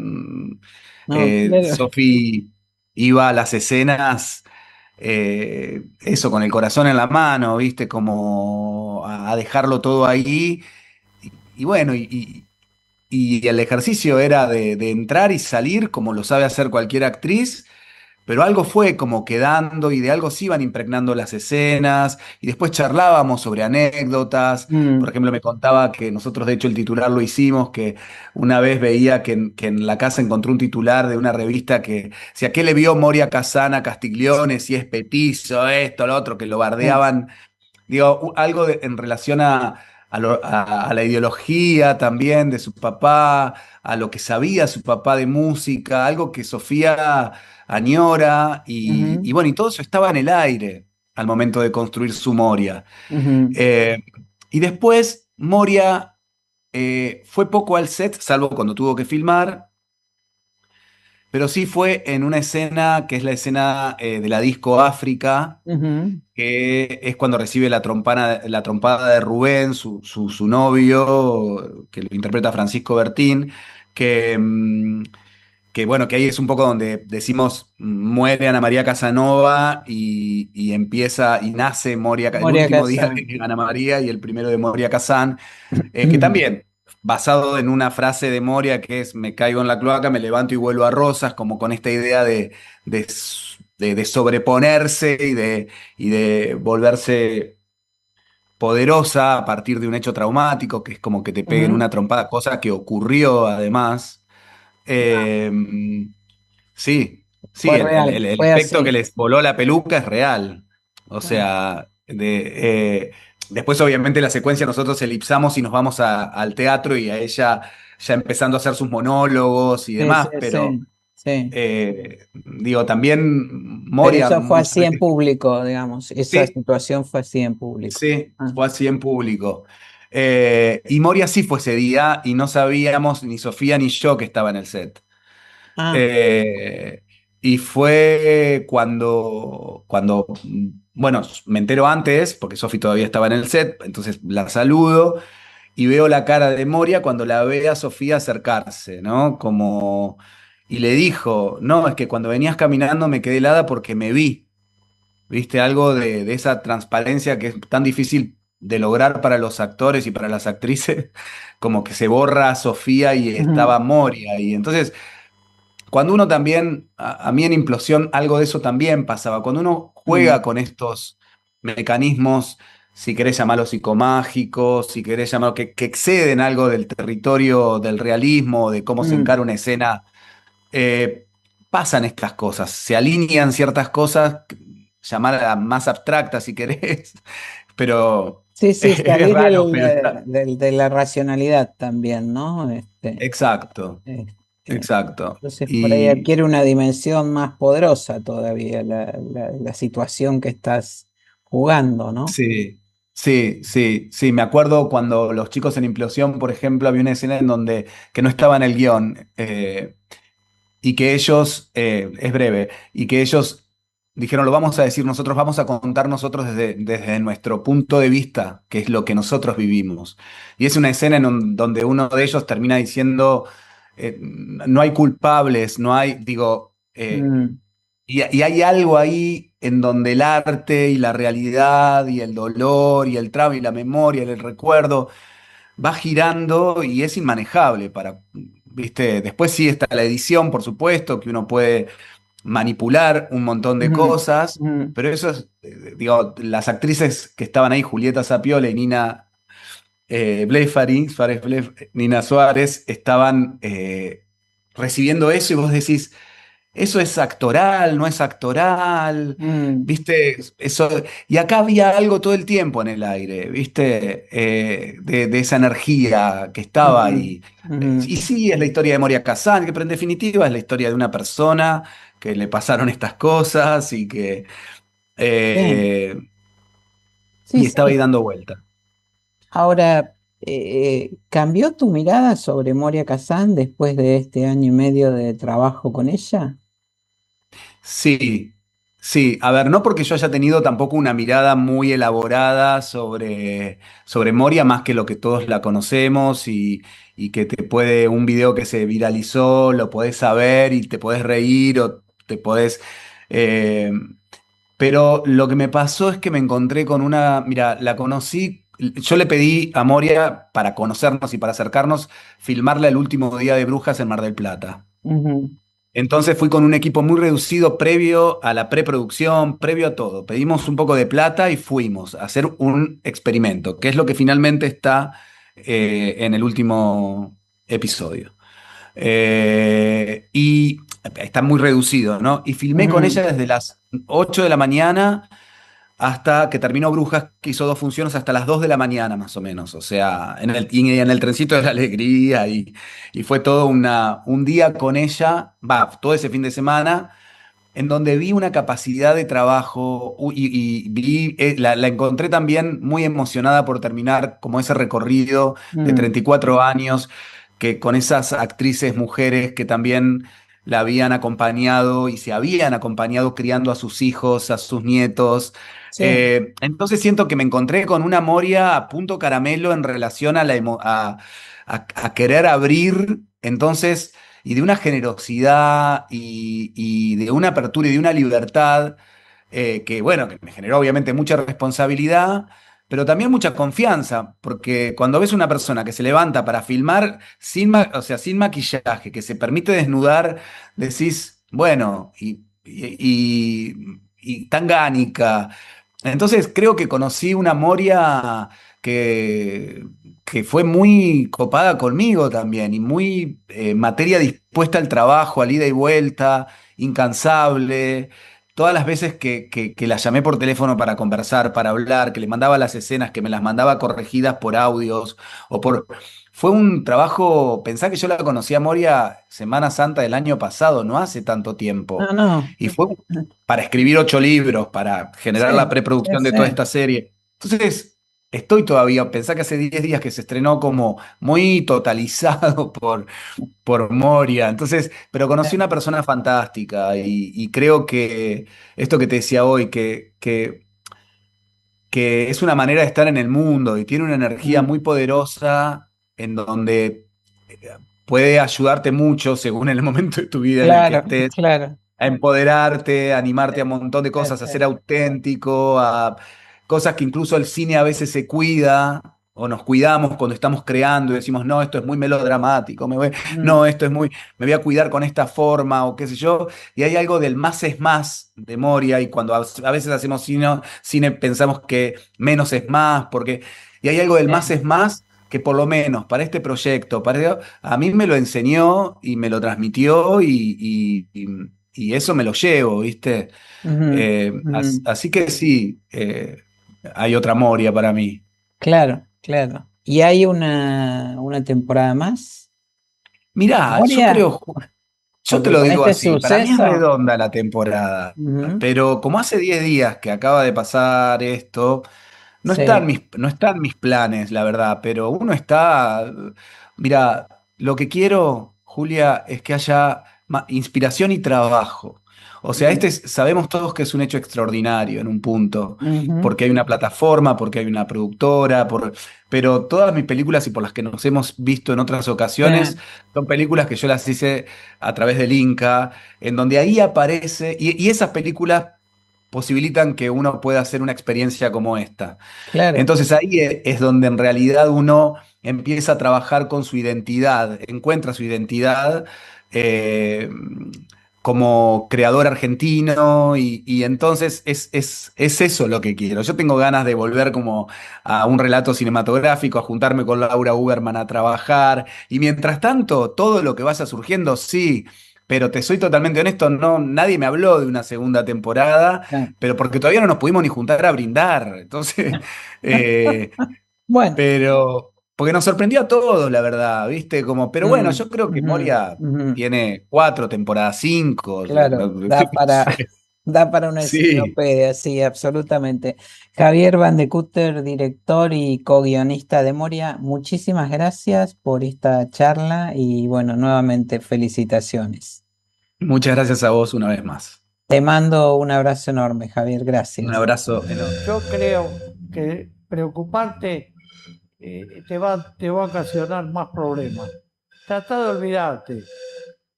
No, claro. Sophie iba a las escenas, eso, con el corazón en la mano, ¿viste? Como a dejarlo todo ahí. Y bueno, y el ejercicio era de entrar y salir como lo sabe hacer cualquier actriz, pero algo fue como quedando y de algo se iban impregnando las escenas y después charlábamos sobre anécdotas. Por Mm, ejemplo, me contaba que nosotros, de hecho, el titular lo hicimos, que una vez veía que en la casa encontró un titular de una revista que si a qué le vio Moria Kazan a Castiglione, si es petizo, esto, lo otro, que lo sí. bardeaban. Digo, algo en relación a la ideología también de su papá, a lo que sabía su papá de música, algo que Sofía añora, y Ujú, bueno, y todo eso estaba en el aire al momento de construir su Moria. ujú, Eh, y después Moria fue poco al set, salvo cuando tuvo que filmar, pero sí fue en una escena que es la escena de la disco África, ujú. que es cuando recibe la trompada de Rubén, su novio, que lo interpreta Francisco Bertín, que, que bueno, que ahí es un poco donde decimos muere Ana María Casanova y empieza y nace el Moria último día Kazan. de Ana María y el primero de Moria Kazán, que también, basado en una frase de Moria que es me caigo en la cloaca, me levanto y vuelvo a Rosas, como con esta idea de sobreponerse y de volverse poderosa a partir de un hecho traumático, que es como que te peguen Ujú. una trompada, cosa que ocurrió además. Eh, sí, sí, Fue el, el- real, el- el fue efecto que así. les voló la peluca es real. O Claro. sea, después obviamente la secuencia nosotros elipsamos y nos vamos al teatro y a ella ya empezando a hacer sus monólogos y Sí, sí, demás, pero sí, sí. digo, también Pero Moria eso fue muchas así en veces... público, digamos. Esa Sí, situación fue así en público. sí, Ah, fue así en público. Y Moria sí fue ese día y no sabíamos ni Sofía ni yo que estaba en el set. ah, Eh, y fue cuando, bueno, me entero antes, porque Sofi todavía estaba en el set, entonces la saludo y veo la cara de Moria cuando la ve a Sofía acercarse, ¿no? Como, y le dijo, no, es que cuando venías caminando me quedé helada porque me vi. ¿Viste? Algo de esa transparencia que es tan difícil de lograr para los actores y para las actrices, como que se borra a Sofía y ujú, estaba Moria. Y entonces, cuando uno también, a mí en Implosión algo de eso también pasaba, cuando uno juega mm, con estos mecanismos, si querés llamarlos psicomágicos, si querés llamarlo que exceden algo del territorio del realismo, de cómo se mm. encara una escena, eh, pasan estas cosas, se alinean ciertas cosas, llamarlas más abstractas si querés, pero Sí, sí, es salir raro, pero está. de la racionalidad también, ¿no? Exacto, Este, exacto. entonces por ahí Y adquiere una dimensión más poderosa todavía la situación que estás jugando, ¿no? sí. Sí, sí, sí, me acuerdo cuando los chicos en Implosión, por ejemplo, había una escena en donde que no estaba en el guión, y que ellos, es breve, y que ellos dijeron, lo vamos a decir nosotros, vamos a contar nosotros desde nuestro punto de vista, que es lo que nosotros vivimos. Y es una escena donde uno de ellos termina diciendo, no hay culpables, no hay, digo, Mm, y hay algo ahí en donde el arte y la realidad y el dolor y el trauma y la memoria y el recuerdo va girando y es inmanejable para, ¿viste? Después sí está la edición, por supuesto, que uno puede manipular un montón de mm, cosas, mm. pero eso es, digo, las actrices que estaban ahí, Julieta Sapiola y Nina Blefari, Nina Suárez, estaban recibiendo eso y vos decís, eso es actoral, no es actoral, Mm, ¿viste? Eso, y acá había algo todo el tiempo en el aire, ¿viste? De esa energía que estaba mm, ahí. mm. Y sí, es la historia de Moria Kazan, pero en definitiva es la historia de una persona que le pasaron estas cosas y que Sí, eh, sí, y estaba ahí sí. dando vuelta. Ahora, ¿cambió tu mirada sobre Moria Kazan después de este año y medio de trabajo con ella? Sí, sí. A ver, no porque yo haya tenido tampoco una mirada muy elaborada sobre Moria, más que lo que todos la conocemos y que te puede, un video que se viralizó, lo podés saber y te podés reír o te podés... eh, pero lo que me pasó es que me encontré con una, mira, la conocí, yo le pedí a Moria para conocernos y para acercarnos, filmarla el último día de Brujas en Mar del Plata. Ujú, Entonces fui con un equipo muy reducido previo a la preproducción, previo a todo. Pedimos un poco de plata y fuimos a hacer un experimento, que es lo que finalmente está en el último episodio. Y está muy reducido, ¿no? Y filmé con ujú. ella desde las 8 de la mañana hasta que terminó Brujas, que hizo dos funciones hasta las 2 de la mañana más o menos, o sea, y en el trencito de la alegría y fue todo un día con ella, todo ese fin de semana, en donde vi una capacidad de trabajo y vi, la encontré también muy emocionada por terminar como ese recorrido de Mm, 34 años, que con esas actrices mujeres que también la habían acompañado y se habían acompañado criando a sus hijos, a sus nietos. sí. Entonces siento que me encontré con una Moria a punto caramelo en relación a, a querer abrir. Entonces y de una generosidad y de una apertura y de una libertad que, bueno, que me generó obviamente mucha responsabilidad, pero también mucha confianza, porque cuando ves una persona que se levanta para filmar o sea, sin maquillaje, que se permite desnudar, decís, bueno, y tangánica. Entonces creo que conocí una Moria que, que fue muy copada conmigo también y muy materia dispuesta al trabajo, al ida y vuelta, incansable. Todas las veces que la llamé por teléfono para conversar, para hablar, que le mandaba las escenas, que me las mandaba corregidas por audios o por... Fue un trabajo, pensá que yo la conocí a Moria Semana Santa del año pasado, no hace tanto No, tiempo. no. Y fue para escribir 8 libros, para generar la Sí, sí, preproducción de sí. toda esta serie. Entonces, estoy todavía, pensá que hace 10 días que se estrenó como muy totalizado por Moria. Entonces, pero conocí una persona fantástica y creo que esto que te decía hoy, que es una manera de estar en el mundo y tiene una energía Mm, muy poderosa en donde puede ayudarte mucho según el momento de tu vida en el que claro, estés claro. a empoderarte, a Sí, animarte a un montón de sí, cosas, a ser sí. auténtico, a cosas que incluso el cine a veces se cuida o nos cuidamos cuando estamos creando y decimos, no, esto es muy melodramático, Mm, no, esto es muy, me voy a cuidar con esta forma o qué sé yo. Y hay algo del más es más de Moria y cuando a veces hacemos cine pensamos que menos es más, y hay algo del más sí. es más que por lo menos para este proyecto, a mí me lo enseñó y me lo transmitió y eso me lo llevo, ¿viste? Ujú, ujú. Así que sí, hay otra Moria para mí. Claro, claro. ¿Y hay una temporada más? Mirá, yo Moria, creo, yo te porque lo con digo este así, para mí es suceso. redonda la temporada, Ujú, pero como hace 10 días que acaba de pasar esto, no Sí. no está en mis planes, la verdad, pero uno está, mira, lo que quiero, Julia, es que haya inspiración y trabajo. O sea, sabemos todos que es un hecho extraordinario en un punto, Ujú. porque hay una plataforma, porque hay una productora, pero todas mis películas y por las que nos hemos visto en otras ocasiones, Sí, son películas que yo las hice a través del Inca, en donde ahí aparece, y esas películas posibilitan que uno pueda hacer una experiencia como esta. claro. Entonces ahí es donde en realidad uno empieza a trabajar con su identidad, encuentra su identidad eh, como creador argentino y entonces es eso lo que quiero. Yo tengo ganas de volver como a un relato cinematográfico, a juntarme con Laura Uberman a trabajar y mientras tanto todo lo que vaya surgiendo, sí. Pero te soy totalmente honesto, no, nadie me habló de una segunda temporada, Sí. pero porque todavía no nos pudimos ni juntar a brindar. Entonces, eh, Bueno. pero, porque nos sorprendió a todos, la verdad, ¿viste? Como, pero bueno, Mm, yo creo que ujú, Moria ujú. tiene 4 temporadas, 5. Claro, da No para, sé. da para una Sí. enciclopedia, sí, absolutamente. Javier Van de Cutter, director y co-guionista de Moria, muchísimas gracias por esta charla y bueno, nuevamente felicitaciones. Muchas gracias a vos una vez más. Te mando un abrazo enorme, Javier, Un gracias. abrazo enorme. Yo creo que preocuparte te va a ocasionar más problemas. Trata de olvidarte.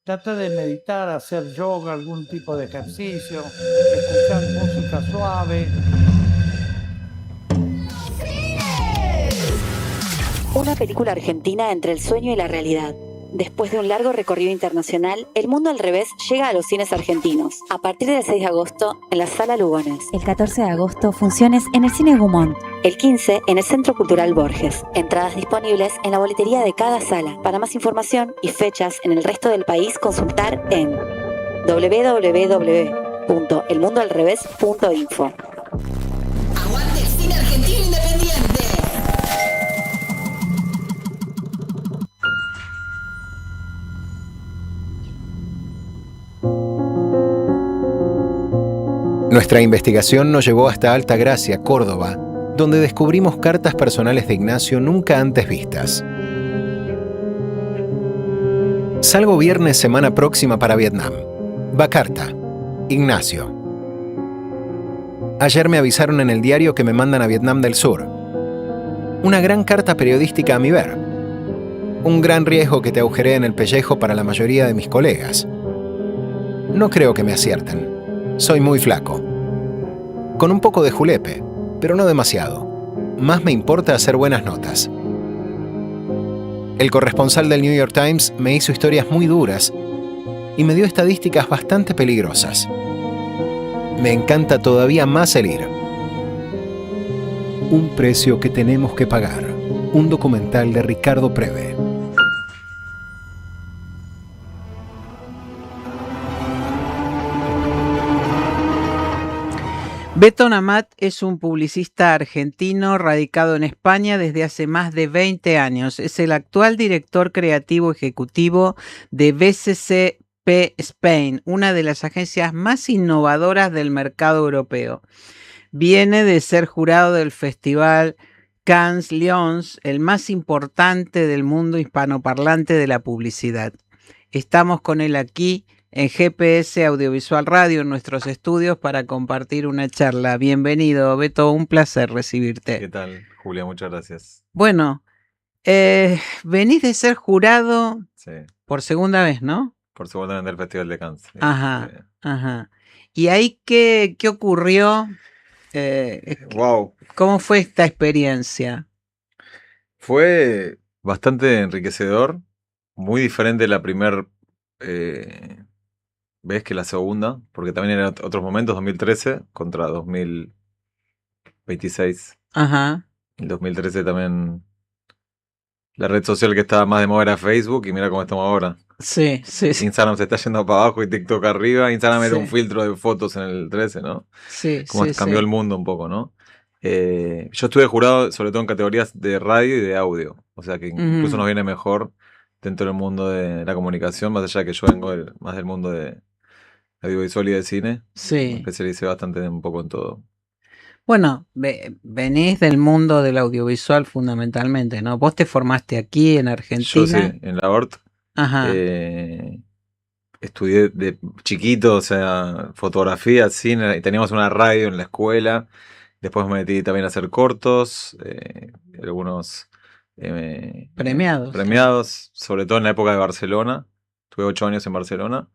Trata de meditar, hacer yoga, algún tipo de ejercicio, escuchar música suave. Una película argentina entre el sueño y la realidad. Después de un largo recorrido internacional, El Mundo al Revés llega a los cines argentinos. A partir del 6 de agosto, en la Sala Lugones. El 14 de agosto, funciones en el Cine Gumont. El 15, en el Centro Cultural Borges. Entradas disponibles en la boletería de cada sala. Para más información y fechas en el resto del país, consultar en www.elmundoalrevés.info. ¡Aguante el cine argentino independiente! Nuestra investigación nos llevó hasta Altagracia, Córdoba, donde descubrimos cartas personales de Ignacio nunca antes vistas. Salgo viernes semana próxima para Vietnam. Va carta. Ignacio. Ayer me avisaron en el diario que me mandan a Vietnam del Sur. Una gran carta periodística a mi ver. Un gran riesgo que te agujeré en el pellejo para la mayoría de mis colegas. No creo que me acierten. Soy muy flaco. Con un poco de julepe, pero no demasiado. Más me importa hacer buenas notas. El corresponsal del New York Times me hizo historias muy duras y me dio estadísticas bastante peligrosas. Me encanta todavía más el ir. Un precio que tenemos que pagar. Un documental de Ricardo Preve. Beto Namat es un publicista argentino radicado en España desde hace más de 20 años. Es el actual director creativo ejecutivo de BCCP Spain, una de las agencias más innovadoras del mercado europeo. Viene de ser jurado del Festival Cannes Lions, el más importante del mundo hispanoparlante de la publicidad. Estamos con él aquí en GPS Audiovisual Radio, en nuestros estudios, para compartir una charla. Bienvenido, Beto, un placer recibirte. ¿Qué tal, Julia? Muchas gracias. Bueno, venís de ser jurado por segunda vez, ¿no? Por segunda vez del Festival de Cannes. Ajá, ajá. ¿Y ahí qué ocurrió? Wow. ¿Cómo fue esta experiencia? Fue bastante enriquecedor, muy diferente la primera vez que la segunda, porque también eran otros momentos, 2013 contra 2026. Ajá. En 2013 también la red social que estaba más de moda era Facebook y mira cómo estamos ahora. Sí. Instagram se está yendo para abajo y TikTok arriba. Instagram era Sí. un filtro de fotos en el 13, ¿no? Sí, Como cambió el mundo un poco, ¿no? Yo estuve jurado sobre todo en categorías de radio y de audio. O sea que incluso nos viene mejor dentro del mundo de la comunicación, más allá de que yo vengo más del mundo de audiovisual y de cine. Sí. Me especialicé bastante un poco en todo. Bueno, venís del mundo del audiovisual fundamentalmente, ¿no? Vos te formaste aquí en Argentina. Yo sí, en la ORT. Ajá. Estudié de chiquito, o sea, fotografía, cine, y teníamos una radio en la escuela. Después me metí también a hacer cortos, algunos premiados, sobre todo en la época de Barcelona. Tuve 8 años en Barcelona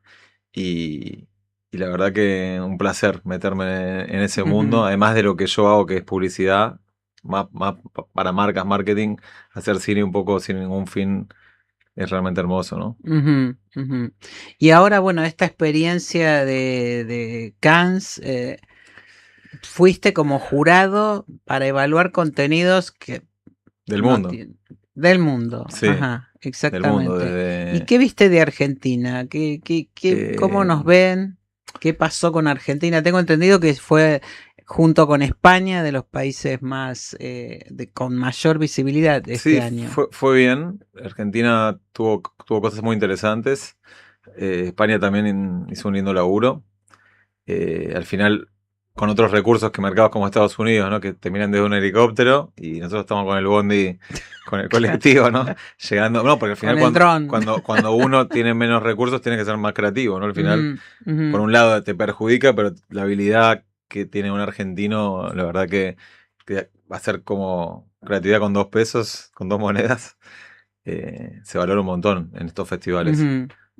y la verdad que un placer meterme en ese mundo, además de lo que yo hago, que es publicidad, más para marcas, marketing, hacer cine un poco sin ningún fin. Es realmente hermoso, ¿no? Y ahora, bueno, esta experiencia de Cannes, fuiste como jurado para evaluar contenidos que... Del mundo. Del mundo, sí, ajá, exactamente. Del mundo, ¿Y qué viste de Argentina? ¿Cómo nos ven? ¿Qué pasó con Argentina? Tengo entendido que fue junto con España de los países más con mayor visibilidad este año. Fue bien. Argentina tuvo cosas muy interesantes. España también hizo un lindo laburo. Al final, con otros recursos que mercados como Estados Unidos, ¿no? Que te miran desde un helicóptero y nosotros estamos con el bondi, con el colectivo, ¿no? Llegando, no, porque al final cuando uno tiene menos recursos tiene que ser más creativo, ¿no? Al final, por un lado te perjudica, pero la habilidad que tiene un argentino, la verdad que va a ser como creatividad con 2 pesos, con 2 monedas, se valora un montón en estos festivales.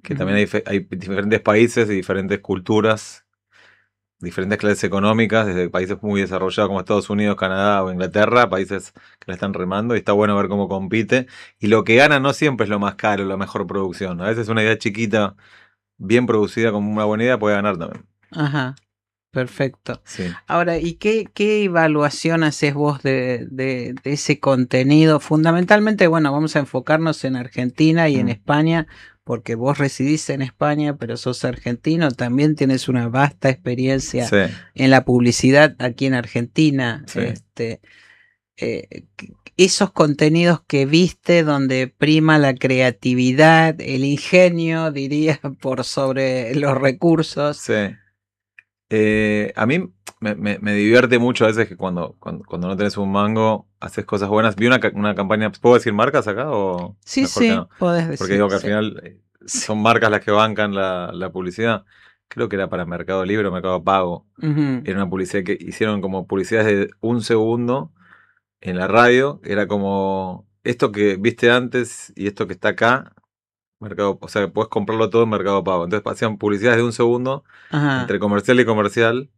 Que también hay diferentes países y diferentes culturas, diferentes clases económicas, desde países muy desarrollados como Estados Unidos, Canadá o Inglaterra, países que la están remando, y está bueno ver cómo compite. Y lo que gana no siempre es lo más caro, la mejor producción. A veces una idea chiquita, bien producida, como una buena idea, puede ganar también. Ajá, perfecto. Sí. Ahora, ¿y qué evaluación haces vos de ese contenido? Fundamentalmente, bueno, vamos a enfocarnos en Argentina y en España, porque vos residís en España, pero sos argentino, también tienes una vasta experiencia en la publicidad aquí en Argentina. Esos contenidos que viste donde prima la creatividad, el ingenio, diría, por sobre los recursos. Sí. A mí me divierte mucho a veces que cuando no tenés un mango, haces cosas buenas. Vi una campaña, ¿puedo decir marcas acá? O sí, no? podés decir. Porque digo que al final son marcas las que bancan la publicidad. Creo que era para Mercado Libre o Mercado Pago. Era una publicidad que hicieron como publicidades de 1 segundo en la radio. Era como esto que viste antes y esto que está acá. O sea, puedes comprarlo todo en Mercado Pago. Entonces hacían publicidades de 1 segundo entre comercial y comercial.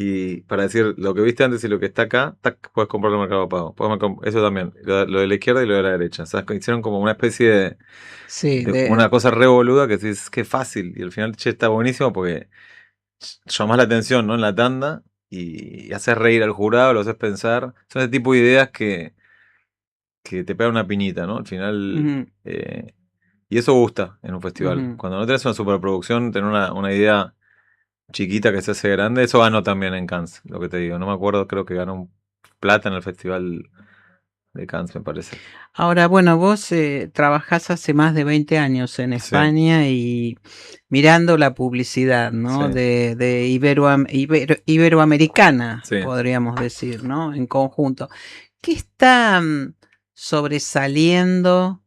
Y para decir lo que viste antes y lo que está acá, puedes comprarlo en Mercado Pago. Eso también, lo de la izquierda y lo de la derecha. O sea, hicieron como una especie de una cosa re boluda que dices, qué fácil. Y al final, está buenísimo porque llamás la atención, ¿no? En la tanda y haces reír al jurado, lo haces pensar. Son ese tipo de ideas que te pegan una piñita, ¿no? Al final... y eso gusta en un festival. Cuando no tenés una superproducción, tener una idea chiquita que se hace grande, eso ganó también en Cannes, lo que te digo. No me acuerdo, creo que ganó plata en el festival de Cannes, me parece. Ahora, bueno, vos trabajás hace más de 20 años en España y mirando la publicidad, ¿no? De iberoamericana, podríamos decir, ¿no? En conjunto. ¿Qué está sobresaliendo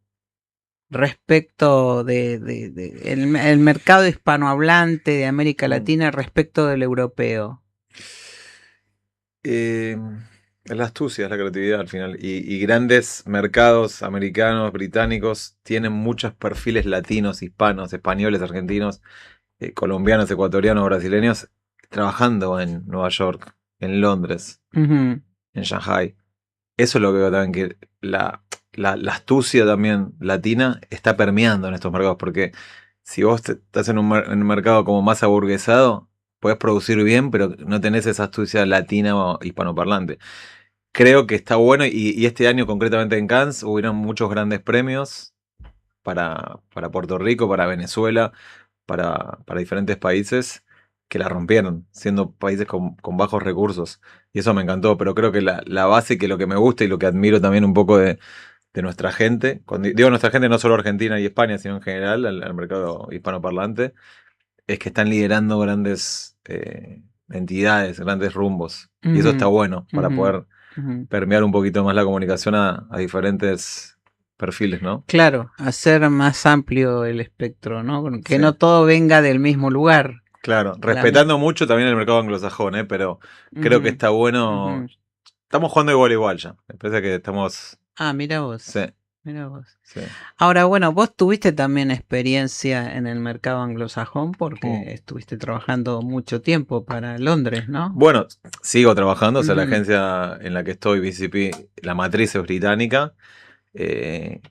respecto el mercado hispanohablante de América Latina respecto del europeo? La astucia, es la creatividad al final. Y grandes mercados americanos, británicos, tienen muchos perfiles latinos, hispanos, españoles, argentinos, colombianos, ecuatorianos, brasileños, trabajando en Nueva York, en Londres, en Shanghai. Eso es lo que veo también, que la astucia también latina está permeando en estos mercados, porque si vos estás en un mercado como más aburguesado, podés producir bien, pero no tenés esa astucia latina o hispanoparlante. Creo que está bueno, y este año concretamente en Cannes hubieron muchos grandes premios para Puerto Rico, para Venezuela, para diferentes países que la rompieron, siendo países con bajos recursos. Y eso me encantó, pero creo que la base, que lo que me gusta y lo que admiro también un poco de nuestra gente, cuando digo nuestra gente, no solo Argentina y España, sino en general, al mercado hispanoparlante, es que están liderando grandes entidades, grandes rumbos. Y eso está bueno para poder permear un poquito más la comunicación a diferentes perfiles, ¿no? Claro, hacer más amplio el espectro, ¿no? Que Sí. no todo venga del mismo lugar. Claro, respetando mucho también el mercado anglosajón, pero creo que está bueno. Estamos jugando igual ya. Me parece que estamos. Ah, mira vos. Sí. Mira vos. Sí. Ahora, bueno, vos tuviste también experiencia en el mercado anglosajón porque estuviste trabajando mucho tiempo para Londres, ¿no? Bueno, sigo trabajando, o sea, la agencia en la que estoy, BCP, la matriz es británica.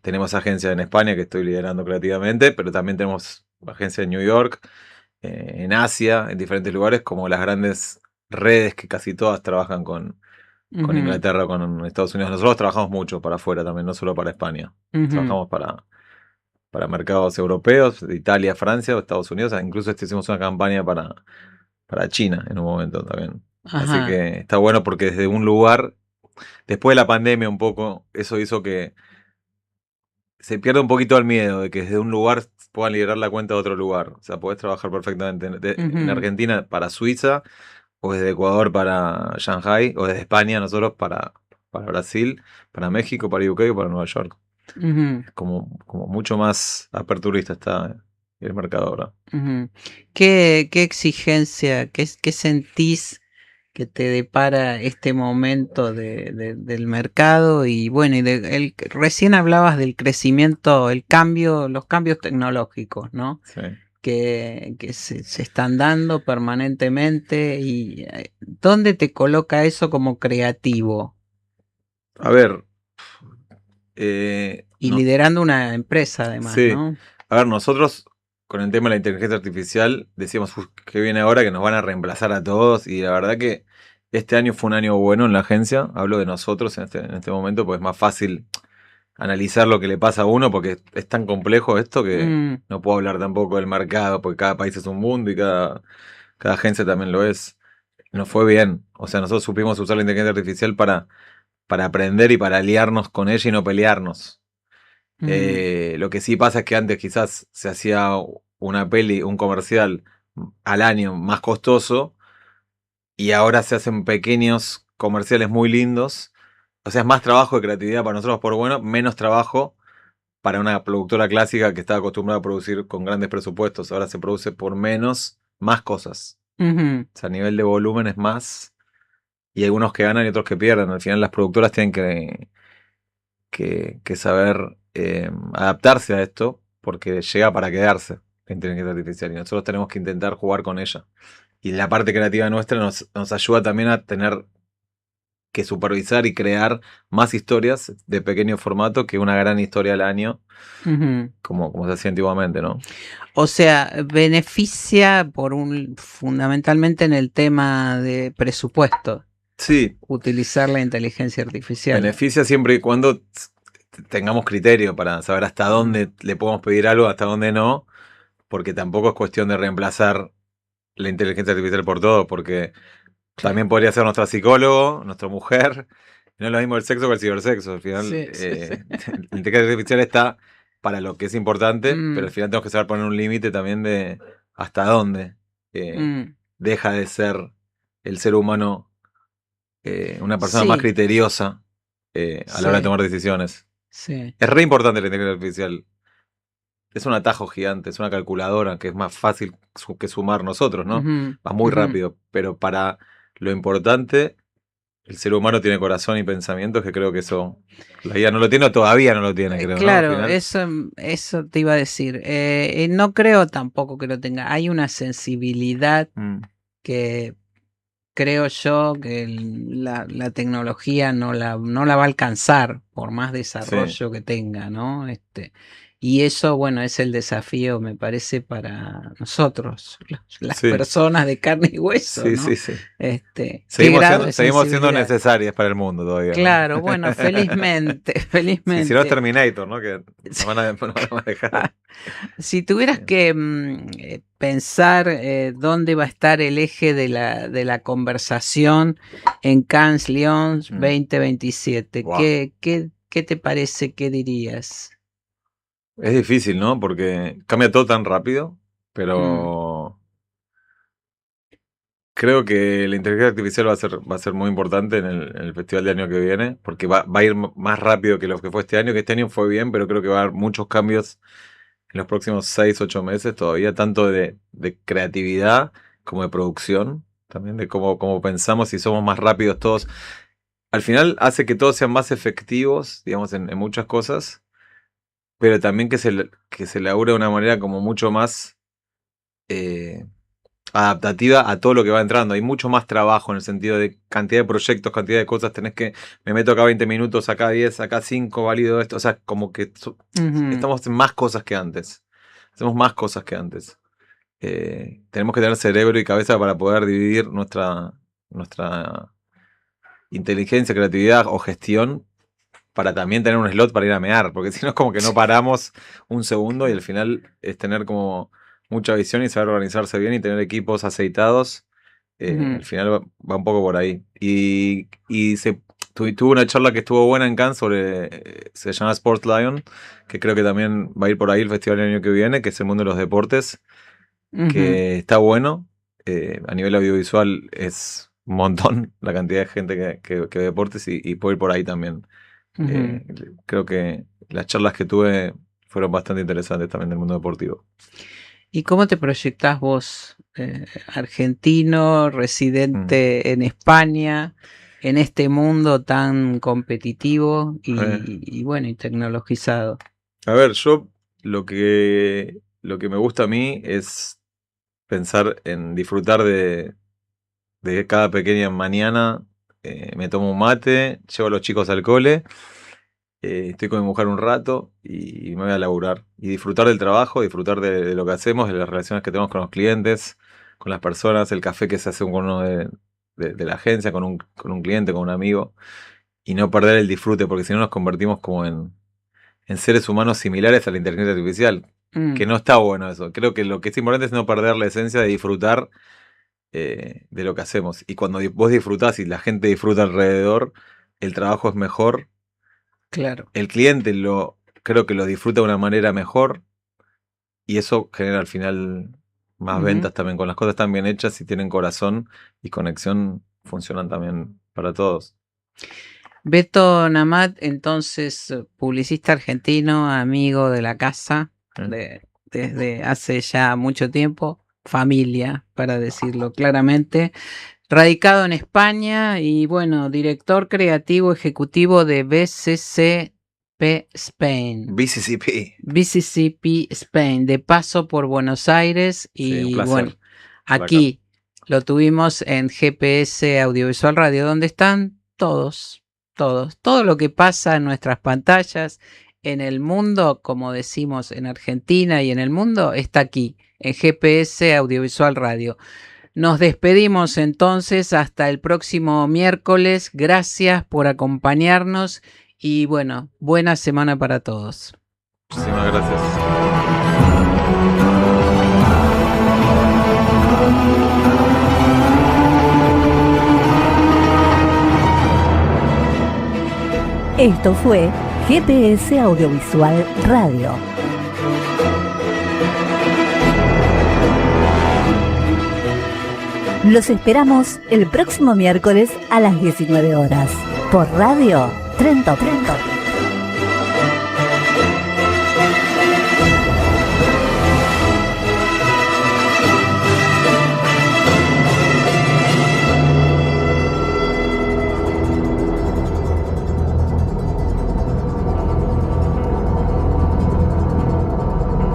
Tenemos agencia en España que estoy liderando creativamente, pero también tenemos agencia en New York, en Asia, en diferentes lugares, como las grandes redes que casi todas trabajan con Inglaterra, con Estados Unidos. Nosotros trabajamos mucho para afuera también, no solo para España. Trabajamos para mercados europeos, de Italia, Francia, Estados Unidos. Incluso hicimos una campaña para China en un momento también. Así que está bueno porque desde un lugar, después de la pandemia un poco, eso hizo que se pierde un poquito el miedo de que desde un lugar puedan liderar la cuenta de otro lugar. O sea, podés trabajar perfectamente en Argentina para Suiza, o desde Ecuador para Shanghai, o desde España nosotros para Brasil, para México, para UK o para Nueva York. Como mucho más aperturista está el mercado ahora. ¿Qué exigencia, qué sentís que te depara este momento del mercado? Y bueno, recién hablabas del crecimiento, los cambios tecnológicos, ¿no? Sí. Que se están dando permanentemente. ¿Y dónde te coloca eso como creativo? A ver. Liderando una empresa además, sí. ¿no? A ver, nosotros con el tema de la inteligencia artificial decíamos que viene ahora, que nos van a reemplazar a todos, y la verdad que este año fue un año bueno en la agencia. Hablo de nosotros en este momento, pues es más fácil analizar lo que le pasa a uno, porque es tan complejo esto que no puedo hablar tampoco del mercado, porque cada país es un mundo y cada agencia también lo es. Nos fue bien. O sea, nosotros supimos usar la inteligencia artificial para aprender y para aliarnos con ella y no pelearnos. Lo que sí pasa es que antes quizás se hacía una peli, un comercial al año más costoso, y ahora se hacen pequeños comerciales muy lindos. O sea, es más trabajo de creatividad para nosotros por bueno, menos trabajo para una productora clásica que estaba acostumbrada a producir con grandes presupuestos. Ahora se produce por menos, más cosas. O sea, a nivel de volumen es más, y algunos que ganan y otros que pierden. Al final las productoras tienen que saber adaptarse a esto, porque llega para quedarse la inteligencia artificial, y nosotros tenemos que intentar jugar con ella. Y la parte creativa nuestra nos ayuda también a tener que supervisar y crear más historias de pequeño formato que una gran historia al año, como se hacía antiguamente, ¿no? O sea, beneficia fundamentalmente en el tema de presupuesto. Sí. Utilizar la inteligencia artificial. Beneficia siempre y cuando tengamos criterio para saber hasta dónde le podemos pedir algo, hasta dónde no, porque tampoco es cuestión de reemplazar la inteligencia artificial por todo, porque también podría ser nuestro psicólogo, nuestra mujer. No es lo mismo el sexo que el cibersexo. Al final, la inteligencia artificial está para lo que es importante, pero al final tenemos que saber poner un límite también de hasta dónde deja de ser el ser humano una persona más criteriosa a la hora de tomar decisiones. Sí. Es re importante la inteligencia artificial. Es un atajo gigante, es una calculadora que es más fácil que sumar nosotros, ¿no? Va muy rápido, pero para lo importante, el ser humano tiene corazón y pensamientos, que creo que eso la IA no lo tiene, o todavía no lo tiene, creo. Claro, ¿no? eso te iba a decir. No creo tampoco que lo tenga. Hay una sensibilidad que creo yo que la tecnología no la va a alcanzar por más desarrollo que tenga, ¿no? Y eso, bueno, es el desafío, me parece, para nosotros, las personas de carne y hueso, ¿no? Sí. Seguimos siendo necesarias para el mundo todavía. Claro, ¿no? bueno, felizmente. Si no es Terminator, ¿no? Que nos van a manejar. Si tuvieras que pensar dónde va a estar el eje de la conversación en Cannes Lions 2027, wow. ¿Qué te parece? ¿Qué dirías? Es difícil, ¿no? Porque cambia todo tan rápido, pero Creo que la inteligencia artificial va a ser muy importante en el festival del año que viene, porque va a ir más rápido que lo que fue este año, que este año fue bien, pero creo que va a haber muchos cambios en los próximos 6-8 meses todavía, tanto de creatividad como de producción, también de cómo pensamos y somos más rápidos todos. Al final hace que todos sean más efectivos, digamos, en muchas cosas, pero también que se labure de una manera como mucho más adaptativa a todo lo que va entrando. Hay mucho más trabajo en el sentido de cantidad de proyectos, cantidad de cosas. Me meto acá 20 minutos, acá 10, acá 5, valido esto. O sea, como que estamos en más cosas que antes. Hacemos más cosas que antes. Tenemos que tener cerebro y cabeza para poder dividir nuestra inteligencia, creatividad o gestión para también tener un slot para ir a mear, porque si no es como que no paramos un segundo y al final es tener como mucha visión y saber organizarse bien y tener equipos aceitados. Al final va un poco por ahí. Y tuve una charla que estuvo buena en Cannes se llama Sports Lion, que creo que también va a ir por ahí el festival el año que viene, que es el mundo de los deportes, que está bueno. A nivel audiovisual es un montón la cantidad de gente que ve deportes y puede ir por ahí también. Creo que las charlas que tuve fueron bastante interesantes también del mundo deportivo. ¿Y cómo te proyectás vos, argentino, residente en España, en este mundo tan competitivo y bueno, y tecnologizado? A ver, yo lo que me gusta a mí es pensar en disfrutar de cada pequeña mañana. Me tomo un mate, llevo a los chicos al cole, estoy con mi mujer un rato y me voy a laburar. Y disfrutar del trabajo, disfrutar de lo que hacemos, de las relaciones que tenemos con los clientes, con las personas, el café que se hace con uno de la agencia, con un cliente, con un amigo. Y no perder el disfrute, porque si no nos convertimos como en seres humanos similares a la inteligencia artificial. Que no está bueno eso. Creo que lo que es importante es no perder la esencia de disfrutar de lo que hacemos. Y cuando vos disfrutás y la gente disfruta alrededor, el trabajo es mejor. Claro. El cliente creo que lo disfruta de una manera mejor y eso genera al final más ventas también. Con las cosas tan bien hechas, si tienen corazón y conexión, funcionan también para todos. Beto Namat, entonces, publicista argentino, amigo de la casa desde hace ya mucho tiempo, familia, para decirlo claramente, radicado en España y bueno, director creativo ejecutivo de BCCP Spain. BCCP Spain, de paso por Buenos Aires y bueno, aquí lo tuvimos en GPS Audiovisual Radio, donde están todo lo que pasa en nuestras pantallas, en el mundo, como decimos en Argentina y en el mundo, está aquí, en GPS Audiovisual Radio. Nos despedimos entonces hasta el próximo miércoles. Gracias por acompañarnos y bueno, buena semana para todos. Muchísimas gracias. Esto fue GPS Audiovisual Radio. Los esperamos el próximo miércoles a las 19 horas por Radio Trento.